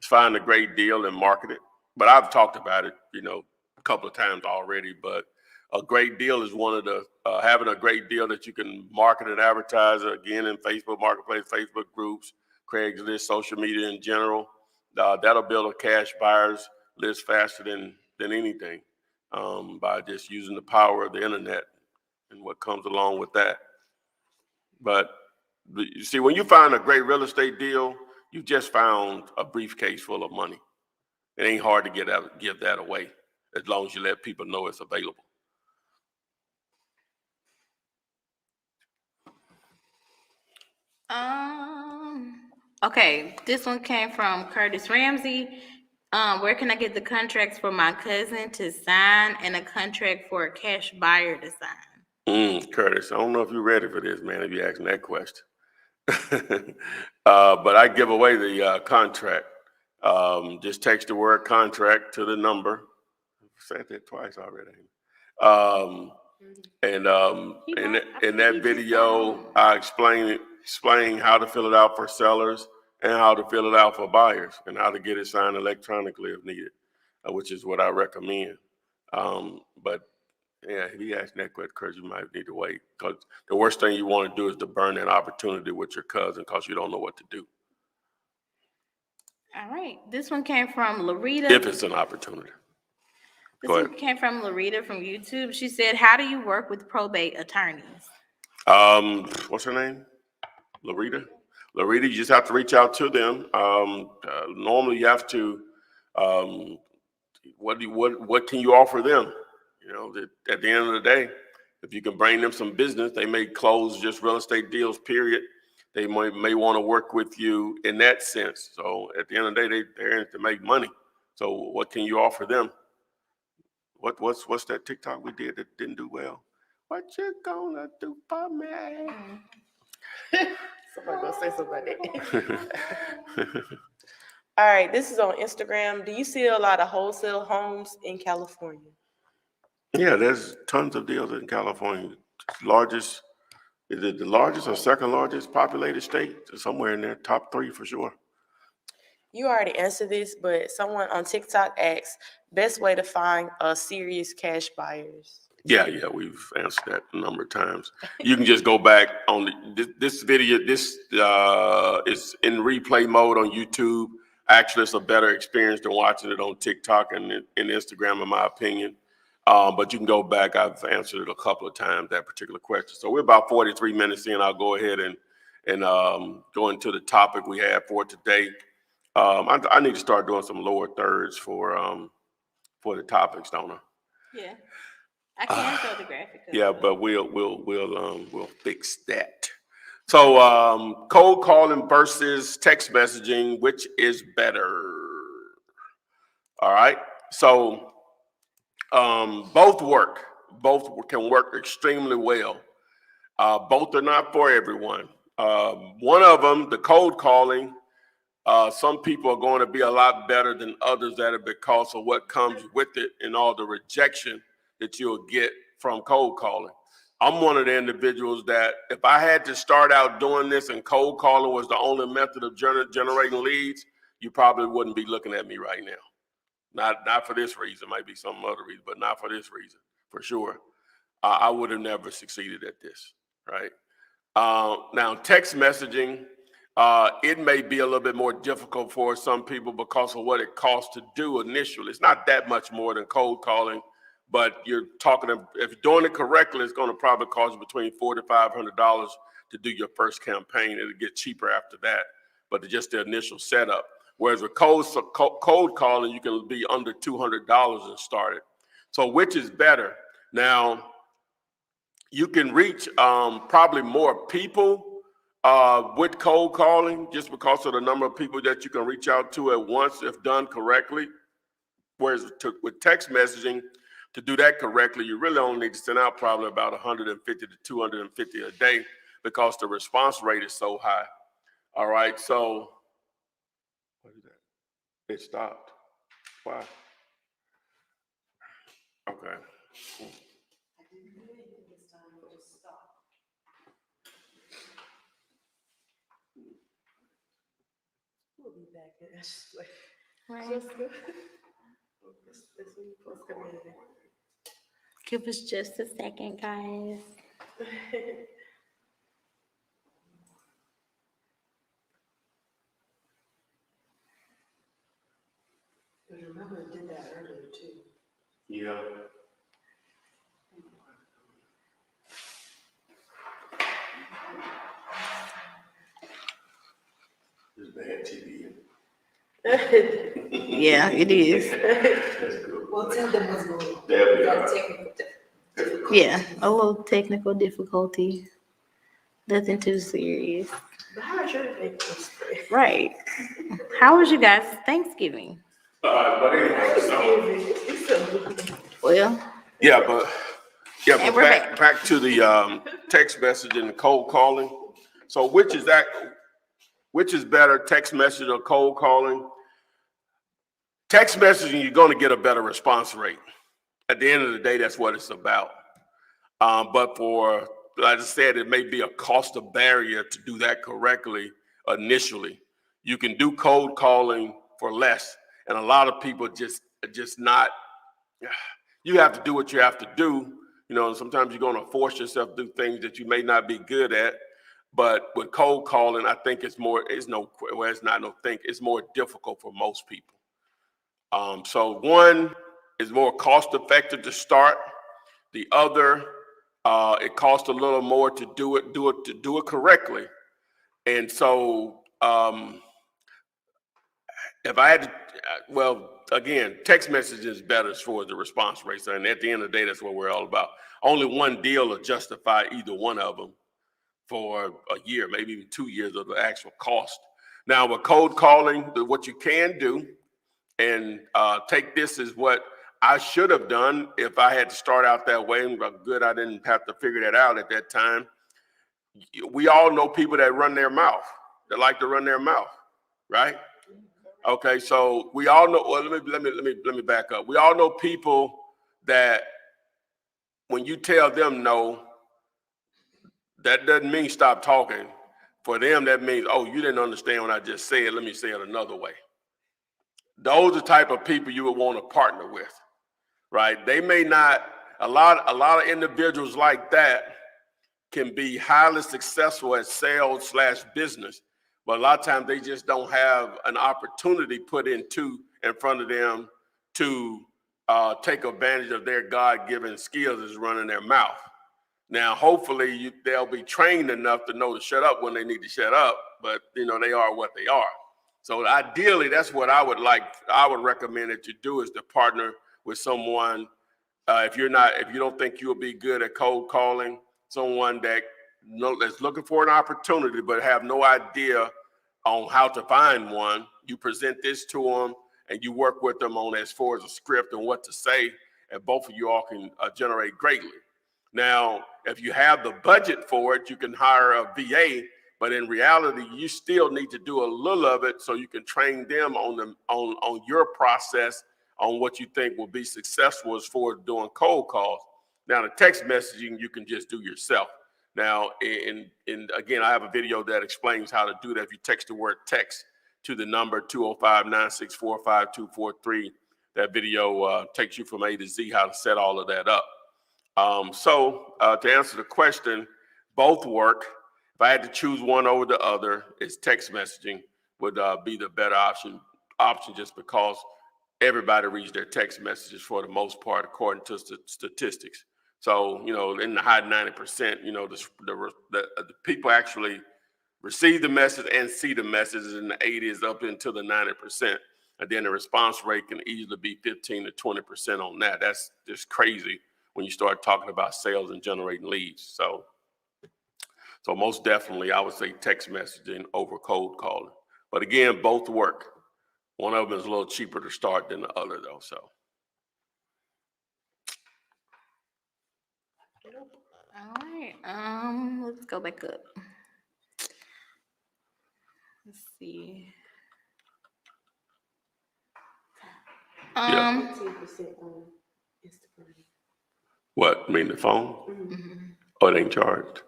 Is find a great deal and market it. But I've talked about it, a couple of times already. But a great deal is one of the having a great deal that you can market and advertise again in Facebook Marketplace, Facebook groups, Craigslist, social media in general. That'll build a cash buyers list faster than anything by just using the power of the internet and what comes along with that. But you see, when you find a great real estate deal, you just found a briefcase full of money. It ain't hard to give that away as long as you let people know it's available. Okay, this one came from Curtis Ramsey. Where can I get the contracts for my cousin to sign and a contract for a cash buyer to sign? Curtis, I don't know if you're ready for this, man, if you ask me that question. But I give away the contract. Just text the word contract to the number. I've said that twice already. In that video, I explain how to fill it out for sellers and how to fill it out for buyers and how to get it signed electronically if needed, which is what I recommend. But yeah, if you ask that question, Kurt, you might need to wait, because the worst thing you want to do is to burn that opportunity with your cousin because you don't know what to do. All right. This one came from Larita. If it's an opportunity. This one came from Larita from YouTube. She said, how do you work with probate attorneys? What's her name? Larita? Larita, you just have to reach out to them. Normally you have to, what can you offer them? At the end of the day, if you can bring them some business, they may close just real estate deals, period. They may want to work with you in that sense. So at the end of the day, they're in to make money. So what can you offer them? What's that TikTok we did that didn't do well? What you gonna do for me? Somebody gonna say something like that. All right, this is on Instagram. Do you see a lot of wholesale homes in California? Yeah, there's tons of deals in California. Is it the largest or second largest populated state? Somewhere in there, top 3 for sure. You already answered this, but someone on TikTok asked, best way to find serious cash buyers. Yeah, we've answered that a number of times. You can just go back on this video. This is in replay mode on YouTube. Actually, it's a better experience than watching it on TikTok and Instagram, in my opinion. But you can go back. I've answered it a couple of times, that particular question. So we're about 43 minutes in. I'll go ahead and go into the topic we have for today. I need to start doing some lower thirds for the topics, don't I? Yeah. I can show the graphic. Yeah, but we'll fix that. So cold calling versus text messaging, which is better? All right. So both work. Both can work extremely well. Both are not for everyone. One of them, the cold calling, some people are going to be a lot better than others at it because of what comes with it and all the rejection that you'll get from cold calling. I'm one of the individuals that if I had to start out doing this and cold calling was the only method of generating leads, you probably wouldn't be looking at me right now. Not for this reason, might be some other reason, but not for this reason, for sure. I would have never succeeded at this, right? Now, text messaging, it may be a little bit more difficult for some people because of what it costs to do initially. It's not that much more than cold calling, but if you're doing it correctly, it's going to probably cost you between $400 to $500 to do your first campaign. It'll get cheaper after that, but just the initial setup. Whereas with cold calling, you can be under $200 and start it. So which is better? Now, you can reach probably more people with cold calling just because of the number of people that you can reach out to at once if done correctly. Whereas with text messaging, to do that correctly, you really only need to send out probably about 150 to 250 a day because the response rate is so high. All right, so what is that? It stopped. Why? Okay. We'll be back. It's just like, Right. just good. It's when you first come in. Give us just a second, guys. But remember, it did that earlier too. Yeah. It's bad TV. Yeah, it is. That's good. Well, tell them what's going on. That'll be all Got right. technical difficulty. Yeah, a little technical difficulty. Nothing too serious. But how is your day? Right. How was you guys' Thanksgiving? But anyway, so. Well, But and we're back to the text message and the cold calling. So which is better, text message or cold calling? Text messaging, you're going to get a better response rate. At the end of the day, that's what it's about. But for, like I said, it may be a cost of barrier to do that correctly initially. You can do cold calling for less, and a lot of people just not. You have to do what you have to do. You know, sometimes you're going to force yourself to do things that you may not be good at. But with cold calling, I think it's more difficult for most people. So one is more cost effective to start. The other, it costs a little more to do it correctly. And so, if I had to, again, text message is better as far as the response rates. And at the end of the day, that's what we're all about. Only one deal will justify either one of them for a year, maybe even 2 years of the actual cost. Now, with cold calling, what you can do, and take this as what I should have done if I had to start out that way. Good, I didn't have to figure that out at that time. We all know people that run their mouth. They like to run their mouth, right? Okay, so we all know. Well, let me back up. We all know people that when you tell them no, that doesn't mean stop talking. For them, that means, oh, you didn't understand what I just said. Let me say it another way. Those are the type of people you would want to partner with, right? They may not. A lot of individuals like that can be highly successful at sales / business, but a lot of times they just don't have an opportunity put in front of them to take advantage of their God-given skills as running their mouth. Now, hopefully they'll be trained enough to know to shut up when they need to shut up, but they are what they are. So ideally, that's what I would recommend that you do, is to partner with someone. If you don't think you'll be good at cold calling, someone that's looking for an opportunity but have no idea on how to find one. You present this to them and you work with them on as far as a script and what to say, and both of you all can generate greatly. Now, if you have the budget for it, you can hire a VA, but in reality, you still need to do a little of it so you can train them on your process on what you think will be successful as far as doing cold calls. Now, the text messaging, you can just do yourself. Now, again, I have a video that explains how to do that. If you text the word text to the number 205-964-5243, that video takes you from A to Z how to set all of that up. So to answer the question, both work. If I had to choose one over the other, it's text messaging would be the better option just because everybody reads their text messages for the most part, according to statistics. So, in the high 90%, the people actually receive the message and see the messages in the 80s up into the 90%. And then the response rate can easily be 15 to 20% on that. That's just crazy when you start talking about sales and generating leads. So most definitely, I would say text messaging over cold calling. But again, both work. One of them is a little cheaper to start than the other, though. So, All right. Let's go back up. Let's see. Yeah. 15% on Instagram. What? I mean the phone? Mhm. Oh, it ain't charged.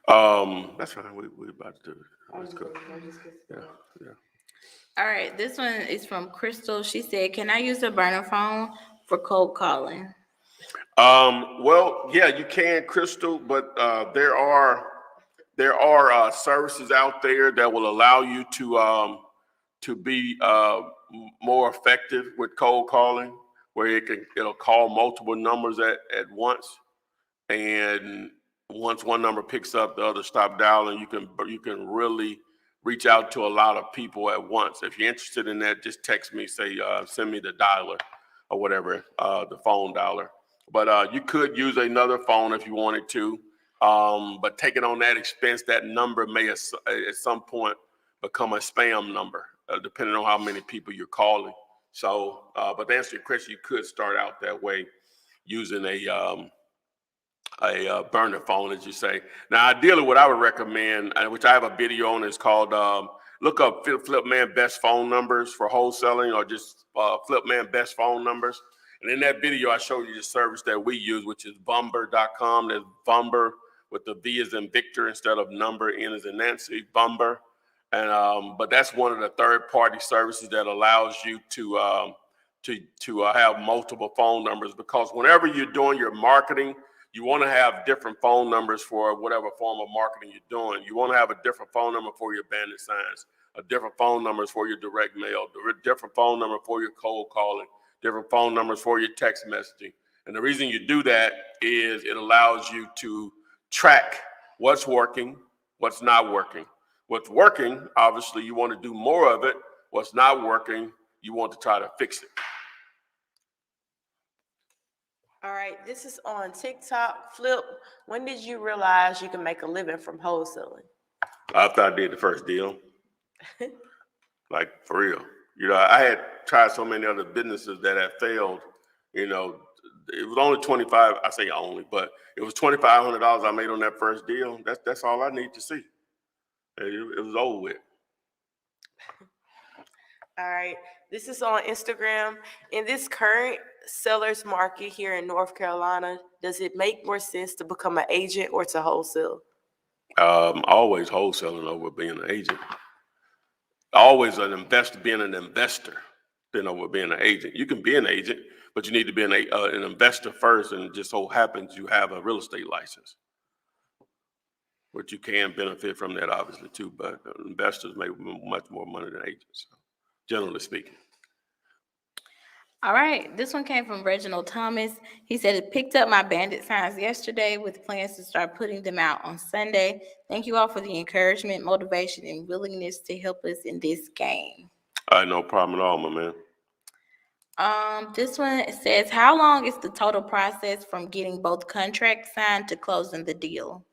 That's fine. We about to do it. Let's go. Yeah, yeah. All right. This one is from Crystal. She said, "Can I use a burner phone for cold calling?" Well, yeah, you can, Crystal, but there are services out there that will allow you to be more effective with cold calling, where it'll call multiple numbers at once, and once one number picks up, the other stop dialing. You can really reach out to a lot of people at once. If you're interested in that, just text me, say send me the dialer or whatever, the phone dialer. But you could use another phone if you wanted to. But taking on that expense, that number may at some point become a spam number, depending on how many people you're calling. So, but to answer your question, you could start out that way using a burner phone, as you say. Now, ideally, what I would recommend, which I have a video on, is called look up Flipman Best Phone Numbers for Wholesaling, or just Flipman Best Phone Numbers. And in that video, I show you the service that we use, which is Vumber.com. There's Vumber with the V as in Victor instead of number, N as in Nancy, Vumber. And but that's one of the third-party services that allows you to have multiple phone numbers, because whenever you're doing your marketing, you want to have different phone numbers for whatever form of marketing you're doing. You want to have a different phone number for your bandit signs, a different phone numbers for your direct mail, different phone number for your cold calling, different phone numbers for your text messaging. And the reason you do that is it allows you to track what's working, what's not working. What's working, obviously, you want to do more of it. What's not working, you want to try to fix it. All right, this is on TikTok. Flip, when did you realize you can make a living from wholesaling? After I did the first deal, like for real. I had tried so many other businesses that had failed. You know, it was only 25. I say only, but it was $2,500 I made on that first deal. That's all I need to see. It was over with. All right, this is on Instagram. In this current seller's market here in North Carolina, does it make more sense to become an agent or to wholesale? Always wholesaling over being an agent. Always an investor being an investor than over being an agent. You can be an agent, but you need to be an investor first, and it just so happens you have a real estate license, which you can benefit from that obviously too. But investors make much more money than agents, generally speaking. All right, this one came from Reginald Thomas. He said, "It picked up my bandit signs yesterday with plans to start putting them out on Sunday. Thank you all for the encouragement, motivation, and willingness to help us in this game." No problem at all, my man. This one says, "How long is the total process from getting both contracts signed to closing the deal?"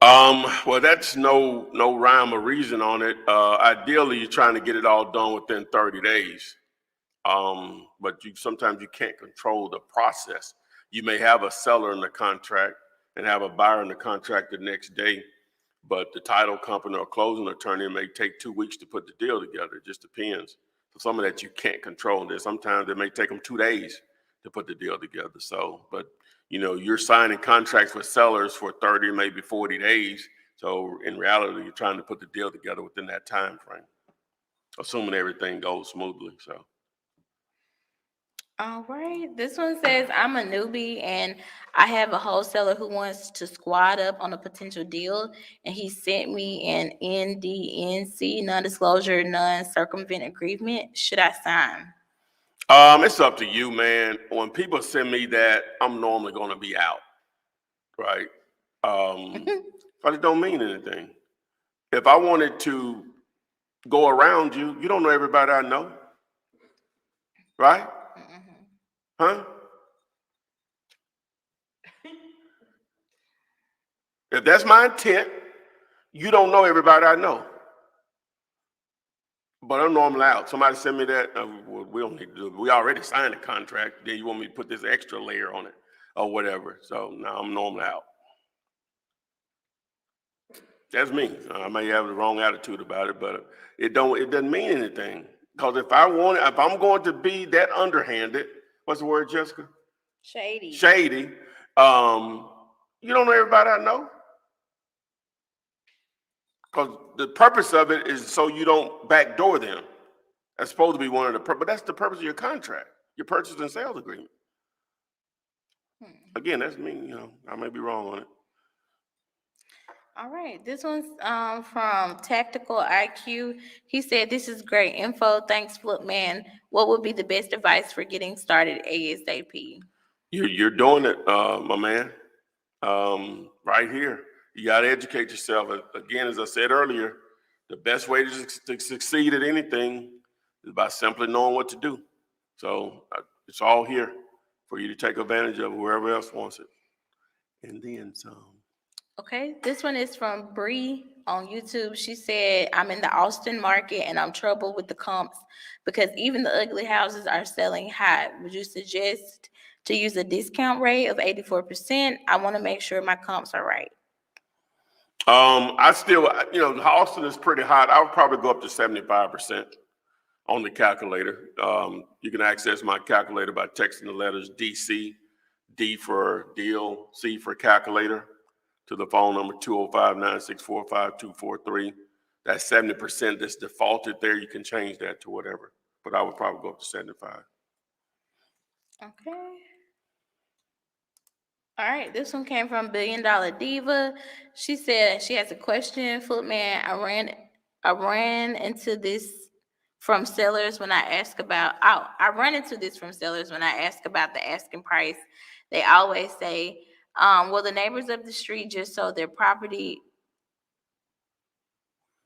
Well, that's no rhyme or reason on it. Ideally, you're trying to get it all done within 30 days. But sometimes you can't control the process. You may have a seller in the contract and have a buyer in the contract the next day, but the title company or closing attorney may take 2 weeks to put the deal together. It just depends. So some of that you can't control. There's sometimes it may take them 2 days to put the deal together. So, but you're signing contracts with sellers for 30, maybe 40 days. So in reality, you're trying to put the deal together within that time frame, assuming everything goes smoothly. So. All right. This one says, "I'm a newbie and I have a wholesaler who wants to squad up on a potential deal, and he sent me an NDNC, non-disclosure, non-circumvent agreement. Should I sign?" It's up to you, man. When people send me that, I'm normally going to be out, right? But it don't mean anything. If I wanted to go around you, you don't know everybody I know, right? Mhm. Huh? If that's my intent, you don't know everybody I know. But I'm normally out. Somebody send me that. We don't need to do it. We already signed the contract. Then you want me to put this extra layer on it. or whatever. So now I'm normally out. That's me. I may have the wrong attitude about it, but it doesn't mean anything. Because if I'm going to be that underhanded, what's the word, Jessica? Shady. Shady. You don't know everybody I know. Because the purpose of it is so you don't backdoor them. That's supposed to be one of the but that's the purpose of your contract, your purchase and sales agreement. Again, that's me. I may be wrong on it. All right, this one's from Tactical IQ. He said, "This is great info. Thanks, Flipman. What would be the best advice for getting started ASAP?" You're doing it, my man. Right here, you got to educate yourself. Again, as I said earlier, the best way to succeed at anything is by simply knowing what to do. So it's all here for you to take advantage of. Whoever else wants it, and then some. Okay, this one is from Bree on YouTube. She said, "I'm in the Austin market and I'm troubled with the comps because even the ugly houses are selling hot. Would you suggest to use a discount rate of 84%? I want to make sure my comps are right." I still, Austin is pretty hot. I would probably go up to 75% on the calculator. You can access my calculator by texting the letters DC, D for deal, C for calculator, to the phone number 205-964-5243. That's 70% that's defaulted there. You can change that to whatever, but I would probably go up to 75. Okay. All right, this one came from Billion Dollar Diva. She said she has a question. Footman, I ran into this from sellers when I ask about I run into this from sellers when I ask about the asking price. They always say, well, the neighbors up the street just sold their property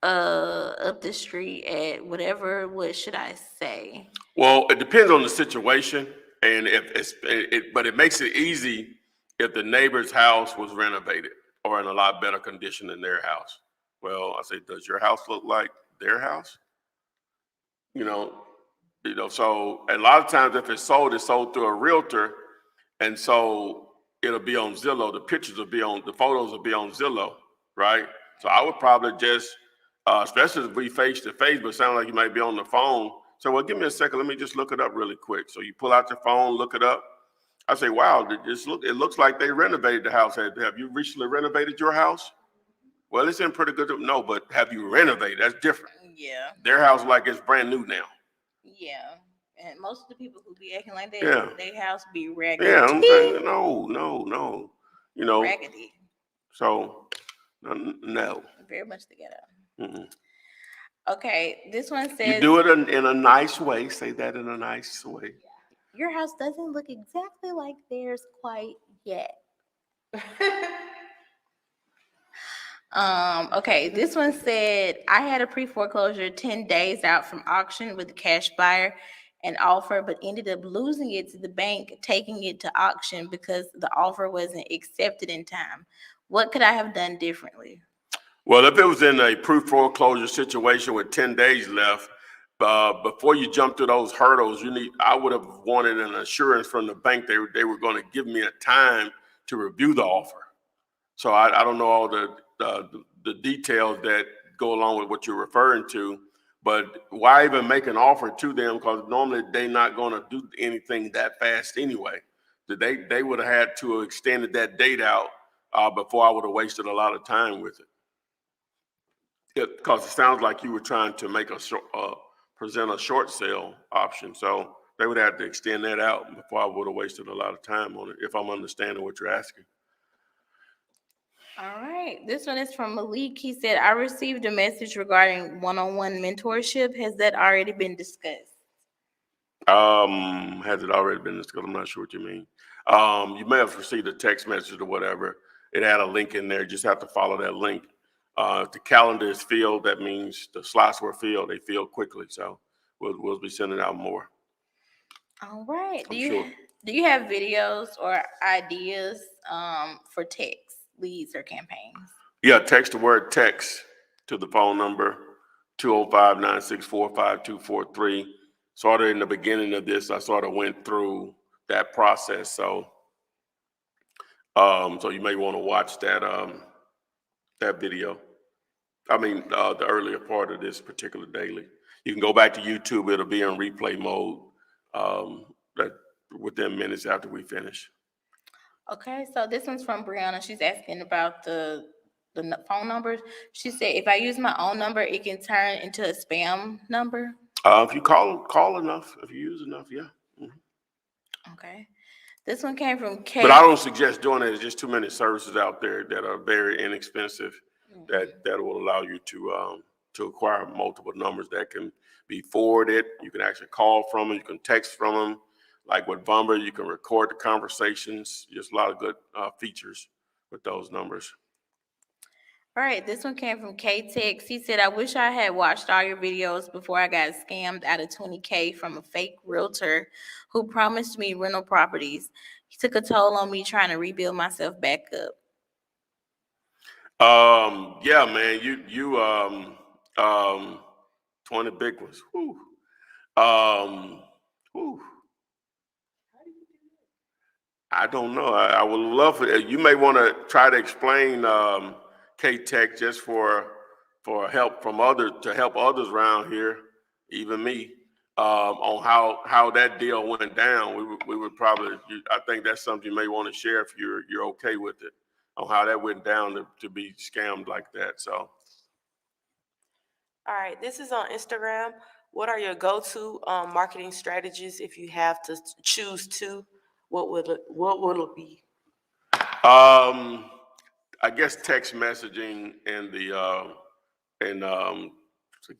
up the street at whatever. What should I say? Well, it depends on the situation, and but it makes it easy if the neighbor's house was renovated or in a lot better condition than their house. Well, I say, does your house look like their house? You know, So a lot of times, if it's sold through a realtor, and so it'll be on Zillow. The photos will be on Zillow, right? So I would probably just, especially if we face to face, but it sounds like you might be on the phone. So, well, give me a second. Let me just look it up really quick. So you pull out your phone, look it up. I say, wow, it looks like they renovated the house. Have you recently renovated your house? Well, it's in pretty good. No, but have you renovated? That's different. Yeah. Their house like it's brand new now. Yeah. And most of the people who be acting like that, Yeah. their house be raggedy. Yeah, I'm saying no. Raggedy. So no. Very much together. Mm-mm. Okay, this one You says do it in a nice way. Say that in a nice way. your house doesn't look exactly like theirs quite yet. Okay, this one said I had a pre-foreclosure 10 days out from auction with a cash buyer and offer, but ended up losing it to the bank, taking it to auction because the offer wasn't accepted in time. What could I have done differently? Well, if it was in a pre-foreclosure situation with 10 days left, before you jump through those hurdles, I would have wanted an assurance from the bank they were going to give me a time to review the offer. So I don't know all the details that go along with what you're referring to, but why even make an offer to them? Because normally they're not going to do anything that fast anyway. They would have had to have extended that date out before I would have wasted a lot of time with it. Because it sounds like you were trying to present a short sale option, so they would have to extend that out before I would have wasted a lot of time on it. If I'm understanding what you're asking. All right. This one is from Malik. He said, I received a message regarding one-on-one mentorship. Has that already been discussed? Has it already been discussed? I'm not sure what you mean. You may have received a text message or whatever. It had a link in there. You just have to follow that link. If the calendar is filled, that means the slots were filled. They fill quickly. So we'll be sending out more. All right. I'm sure. Do you have videos or ideas for text leads or campaigns? Yeah, text the word text to the phone number 205-964-5243. Sort of in the beginning of this, I sort of went through that process. So So you may want to watch that video. I mean, the earlier part of this particular daily. You can go back to YouTube. It'll be in replay mode that within minutes after we finish. Okay, so this one's from Brianna. She's asking about the phone numbers. She said, if I use my own number, it can turn into a spam number. If you call enough, if you use enough, yeah. Okay. This one came from Kate. But I don't suggest doing it. There's just too many services out there that are very inexpensive that will allow you to acquire multiple numbers that can be forwarded. You can actually call from them. You can text from them. Like with Vumber, you can record the conversations. Just a lot of good features with those numbers. All right, this one came from K-Tex. He said, I wish I had watched all your videos before I got scammed out of $20K from a fake realtor who promised me rental properties. He took a toll on me trying to rebuild myself back up. Yeah, man, you 20 big ones. Whew. Whew. I don't know. I would love for you may want to try to explain K-Tech just for help from others to help others around here, even me, on how that deal went down. We would probably. I think that's something you may want to share if you're okay with it, on how that went down to be scammed like that. So. All right, this is on Instagram. What are your go-to marketing strategies if you have to choose two? What would it be? I guess text messaging and I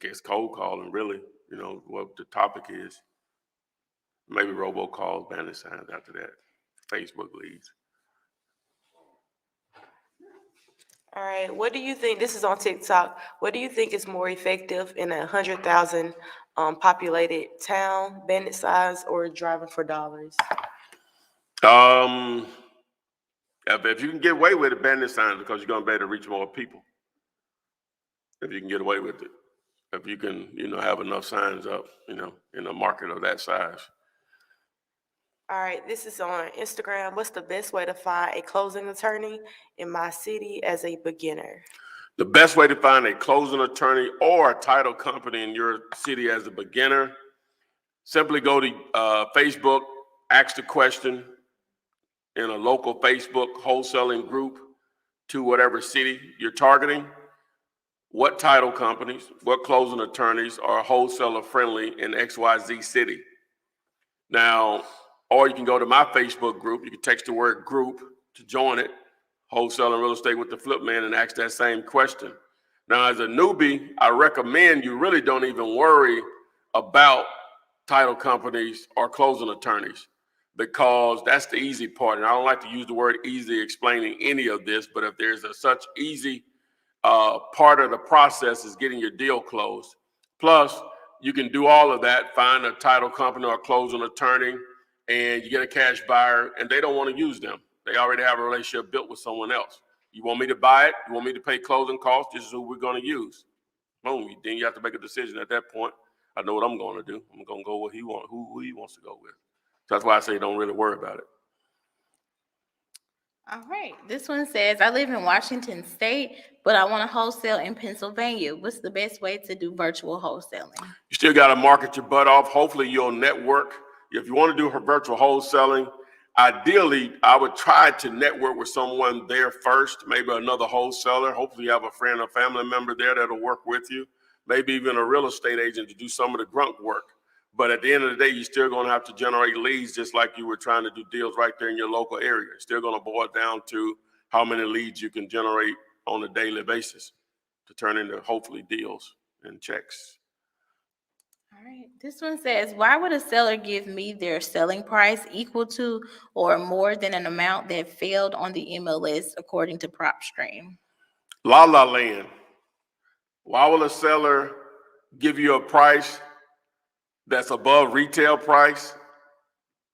guess cold calling, really. You know what the topic is. Maybe robocalls, bandit signs after that. Facebook leads. All right, what do you think? This is on TikTok. What do you think is more effective in 100,000 populated town, bandit size, or driving for dollars? If you can get away with it, bandit signs, because you're gonna be able to reach more people. If you can get away with it, if you can, have enough signs up, in a market of that size. All right, this is on Instagram. What's the best way to find a closing attorney in my city as a beginner? The best way to find a closing attorney or a title company in your city as a beginner, simply go to Facebook, ask the question in a local Facebook wholesaling group to whatever city you're targeting. What title companies, what closing attorneys are wholesaler friendly in XYZ city? Now, or you can go to my Facebook group. You can text the word group to join it, Wholesaling Real Estate with the Flip Man, and ask that same question. Now, as a newbie, I recommend you really don't even worry about title companies or closing attorneys, because that's the easy part. And I don't like to use the word easy explaining any of this, but if there's such easy part of the process is getting your deal closed. Plus, you can do all of that, find a title company or a closing attorney, and you get a cash buyer, and they don't want to use them. They already have a relationship built with someone else. You want me to buy it? You want me to pay closing costs? This is who we're going to use. Boom. Then you have to make a decision at that point. I know what I'm going to do. I'm going to go with who he wants to go with. So that's why I say don't really worry about it. All right. This one says, I live in Washington State, but I want to wholesale in Pennsylvania. What's the best way to do virtual wholesaling? You still got to market your butt off. Hopefully you'll network. If you want to do her virtual wholesaling, ideally, I would try to network with someone there first, maybe another wholesaler. Hopefully you have a friend or family member there that'll work with you, maybe even a real estate agent to do some of the grunt work. But at the end of the day, you're still going to have to generate leads just like you were trying to do deals right there in your local area. It's still going to boil down to how many leads you can generate on a daily basis to turn into hopefully deals and checks. All right. This one says, why would a seller give me their selling price equal to or more than an amount that failed on the MLS according to PropStream? La La Land. Why will a seller give you a price that's above retail price?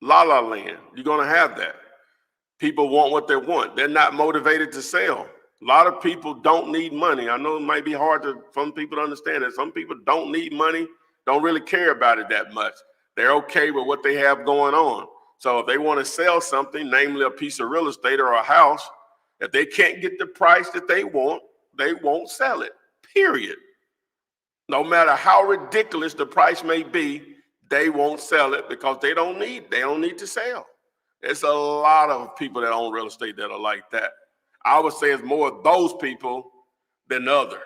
La La Land. You're going to have that. People want what they want. They're not motivated to sell. A lot of people don't need money. I know it might be hard for some people to understand that. Some people don't need money, don't really care about it that much. They're okay with what they have going on. So if they want to sell something, namely a piece of real estate or a house, if they can't get the price that they won't sell it, period. No matter how ridiculous the price may be, they won't sell it because they don't need to sell. There's a lot of people that own real estate that are like that. I would say it's more of those people than the other.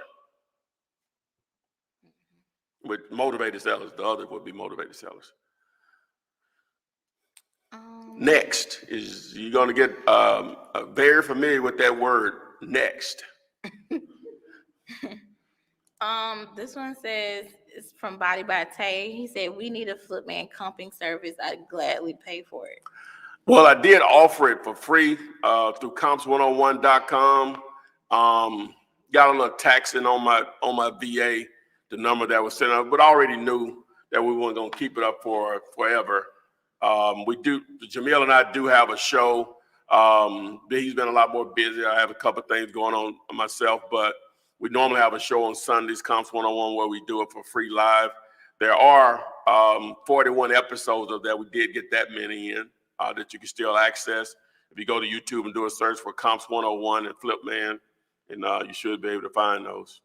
With motivated sellers, the other would be motivated sellers. Next is, you're going to get very familiar with that word, next. This one says, it's from Body by Tay. He said, we need a flip man comping service. I'd gladly pay for it. Well, I did offer it for free through comps101.com. Got a little taxing on my VA, the number that was sent out, but I already knew that we weren't going to keep it up for forever. Jamil and I do have a show. He's been a lot more busy. I have a couple of things going on myself, but we normally have a show on Sundays, Comps 101, where we do it for free live. There are 41 episodes of that. We did get that many in that you can still access. If you go to YouTube and do a search for Comps 101 and Flip Man, and you should be able to find those.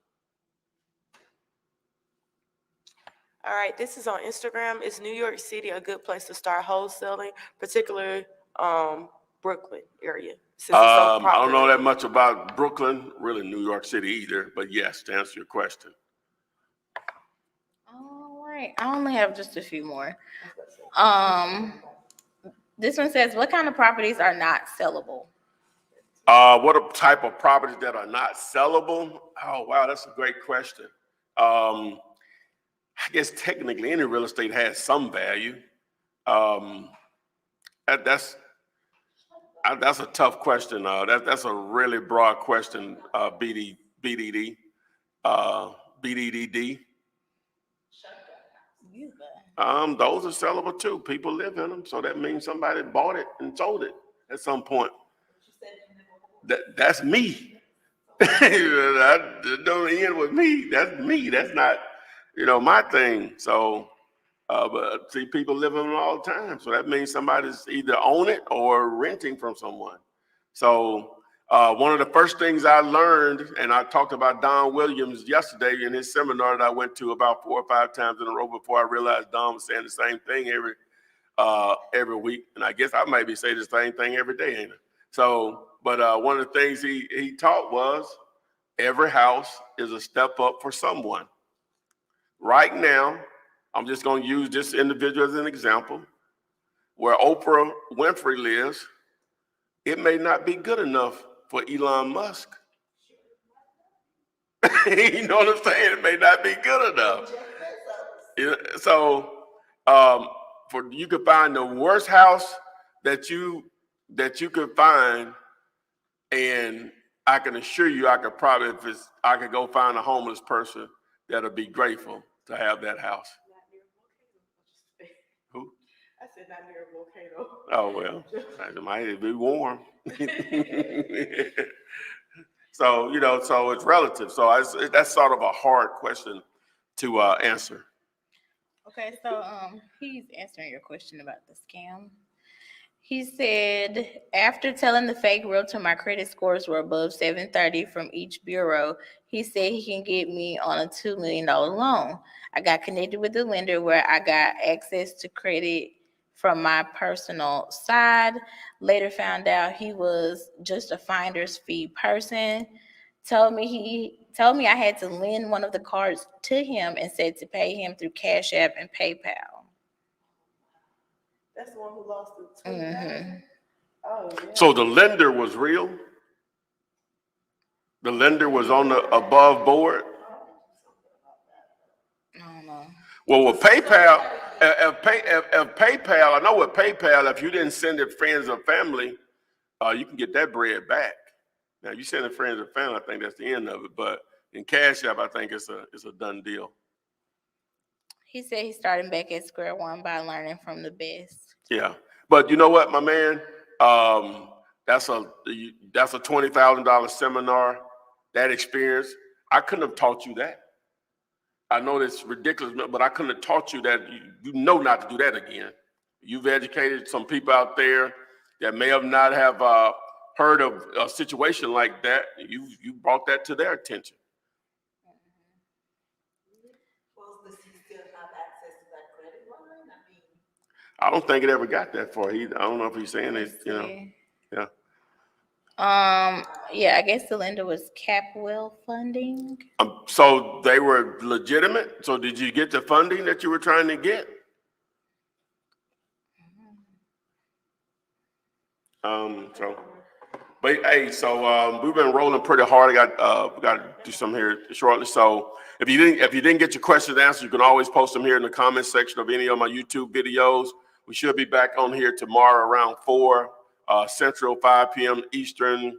All right, this is on Instagram. Is New York City a good place to start wholesaling, particularly Brooklyn area? I don't know that much about Brooklyn, really New York City either, but yes, to answer your question. All right, I only have just a few more. This one says, what kind of properties are not sellable? What type of properties that are not sellable? Oh, wow, that's a great question. I guess technically any real estate has some value. That's a tough question. That's a really broad question, BDD. Those are sellable too. People live in them, so that means somebody bought it and sold it at some point. That's me. That don't end with me. That's me. That's not, my thing. So, but see, people live in them all the time. So that means somebody's either own it or renting from someone. So one of the first things I learned, and I talked about Don Williams yesterday in his seminar that I went to about 4 or 5 times in a row before I realized Don was saying the same thing every week. And I guess I might be saying the same thing every day, ain't it? So, but one of the things he taught was every house is a step up for someone. Right now, I'm just going to use this individual as an example. Where Oprah Winfrey lives, it may not be good enough for Elon Musk. You know what I'm saying? It may not be good enough. So, you could find the worst house that you could find, and I can assure you, I could go find a homeless person that'll be grateful to have that house. Who? I said not near a volcano. Oh, well, it might be warm. So, so it's relative. So that's sort of a hard question to answer. Okay, so he's answering your question about the scam. He said, after telling the fake realtor my credit scores were above 730 from each bureau, he said he can get me on a $2 million loan. I got connected with the lender where I got access to credit from my personal side. Later found out he was just a finder's fee person. Told me I had to lend one of the cards to him and said to pay him through Cash App and PayPal. That's the one who lost the $20,000. Oh, yeah. So the lender was real? The lender was on the above board? I don't know. Well, with PayPal, if PayPal, I know with PayPal, if you didn't send it friends or family, you can get that bread back. Now, you send it friends or family, I think that's the end of it. But in Cash App, I think it's a done deal. He said he's starting back at square one by learning from the best. Yeah, but you know what, my man? That's a $20,000 seminar. That experience, I couldn't have taught you that. I know that's ridiculous, but I couldn't have taught you that. You know not to do that again. You've educated some people out there that may have not have heard of a situation like that. You brought that to their attention. Well, does he still have access to that credit line? I mean, I don't think it ever got that far. I don't know if he's saying it, Yeah. Yeah, I guess the lender was Capwell Funding. So they were legitimate. So did you get the funding that you were trying to get? But hey, so we've been rolling pretty hard. I got to do some here shortly. So if you didn't get your questions answered, you can always post them here in the comment section of any of my YouTube videos. We should be back on here tomorrow around 4 Central, 5 p.m. Eastern.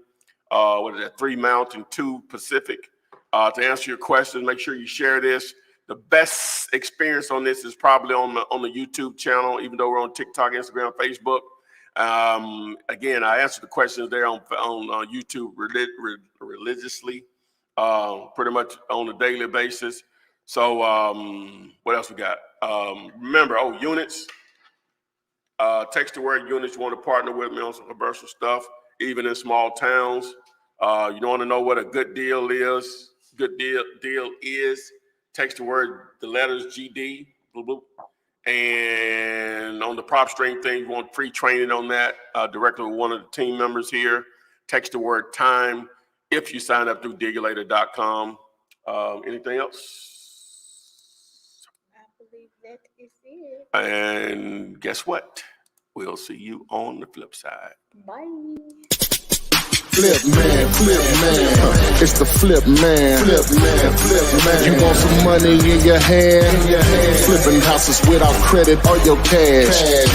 3 Mountain, 2 Pacific. To answer your questions, make sure you share this. The best experience on this is probably on the YouTube channel, even though we're on TikTok, Instagram, Facebook. Again, I answer the questions there on YouTube religiously, pretty much on a daily basis. So what else we got? Remember, units. Text the word units. You want to partner with me on some commercial stuff, even in small towns. You don't want to know what a good deal is. Good deal is. Text the word, the letters GD. Blah, blah. And on the prop string thing, you want free training on that directly with one of the team members here. Text the word time if you sign up through digulator.com. Anything else? I believe that is it. And guess what? We'll see you on the flip side. Bye. Flip man, it's the flip man. You want some money in your hand? Flipping houses without credit or your cash. Yeah.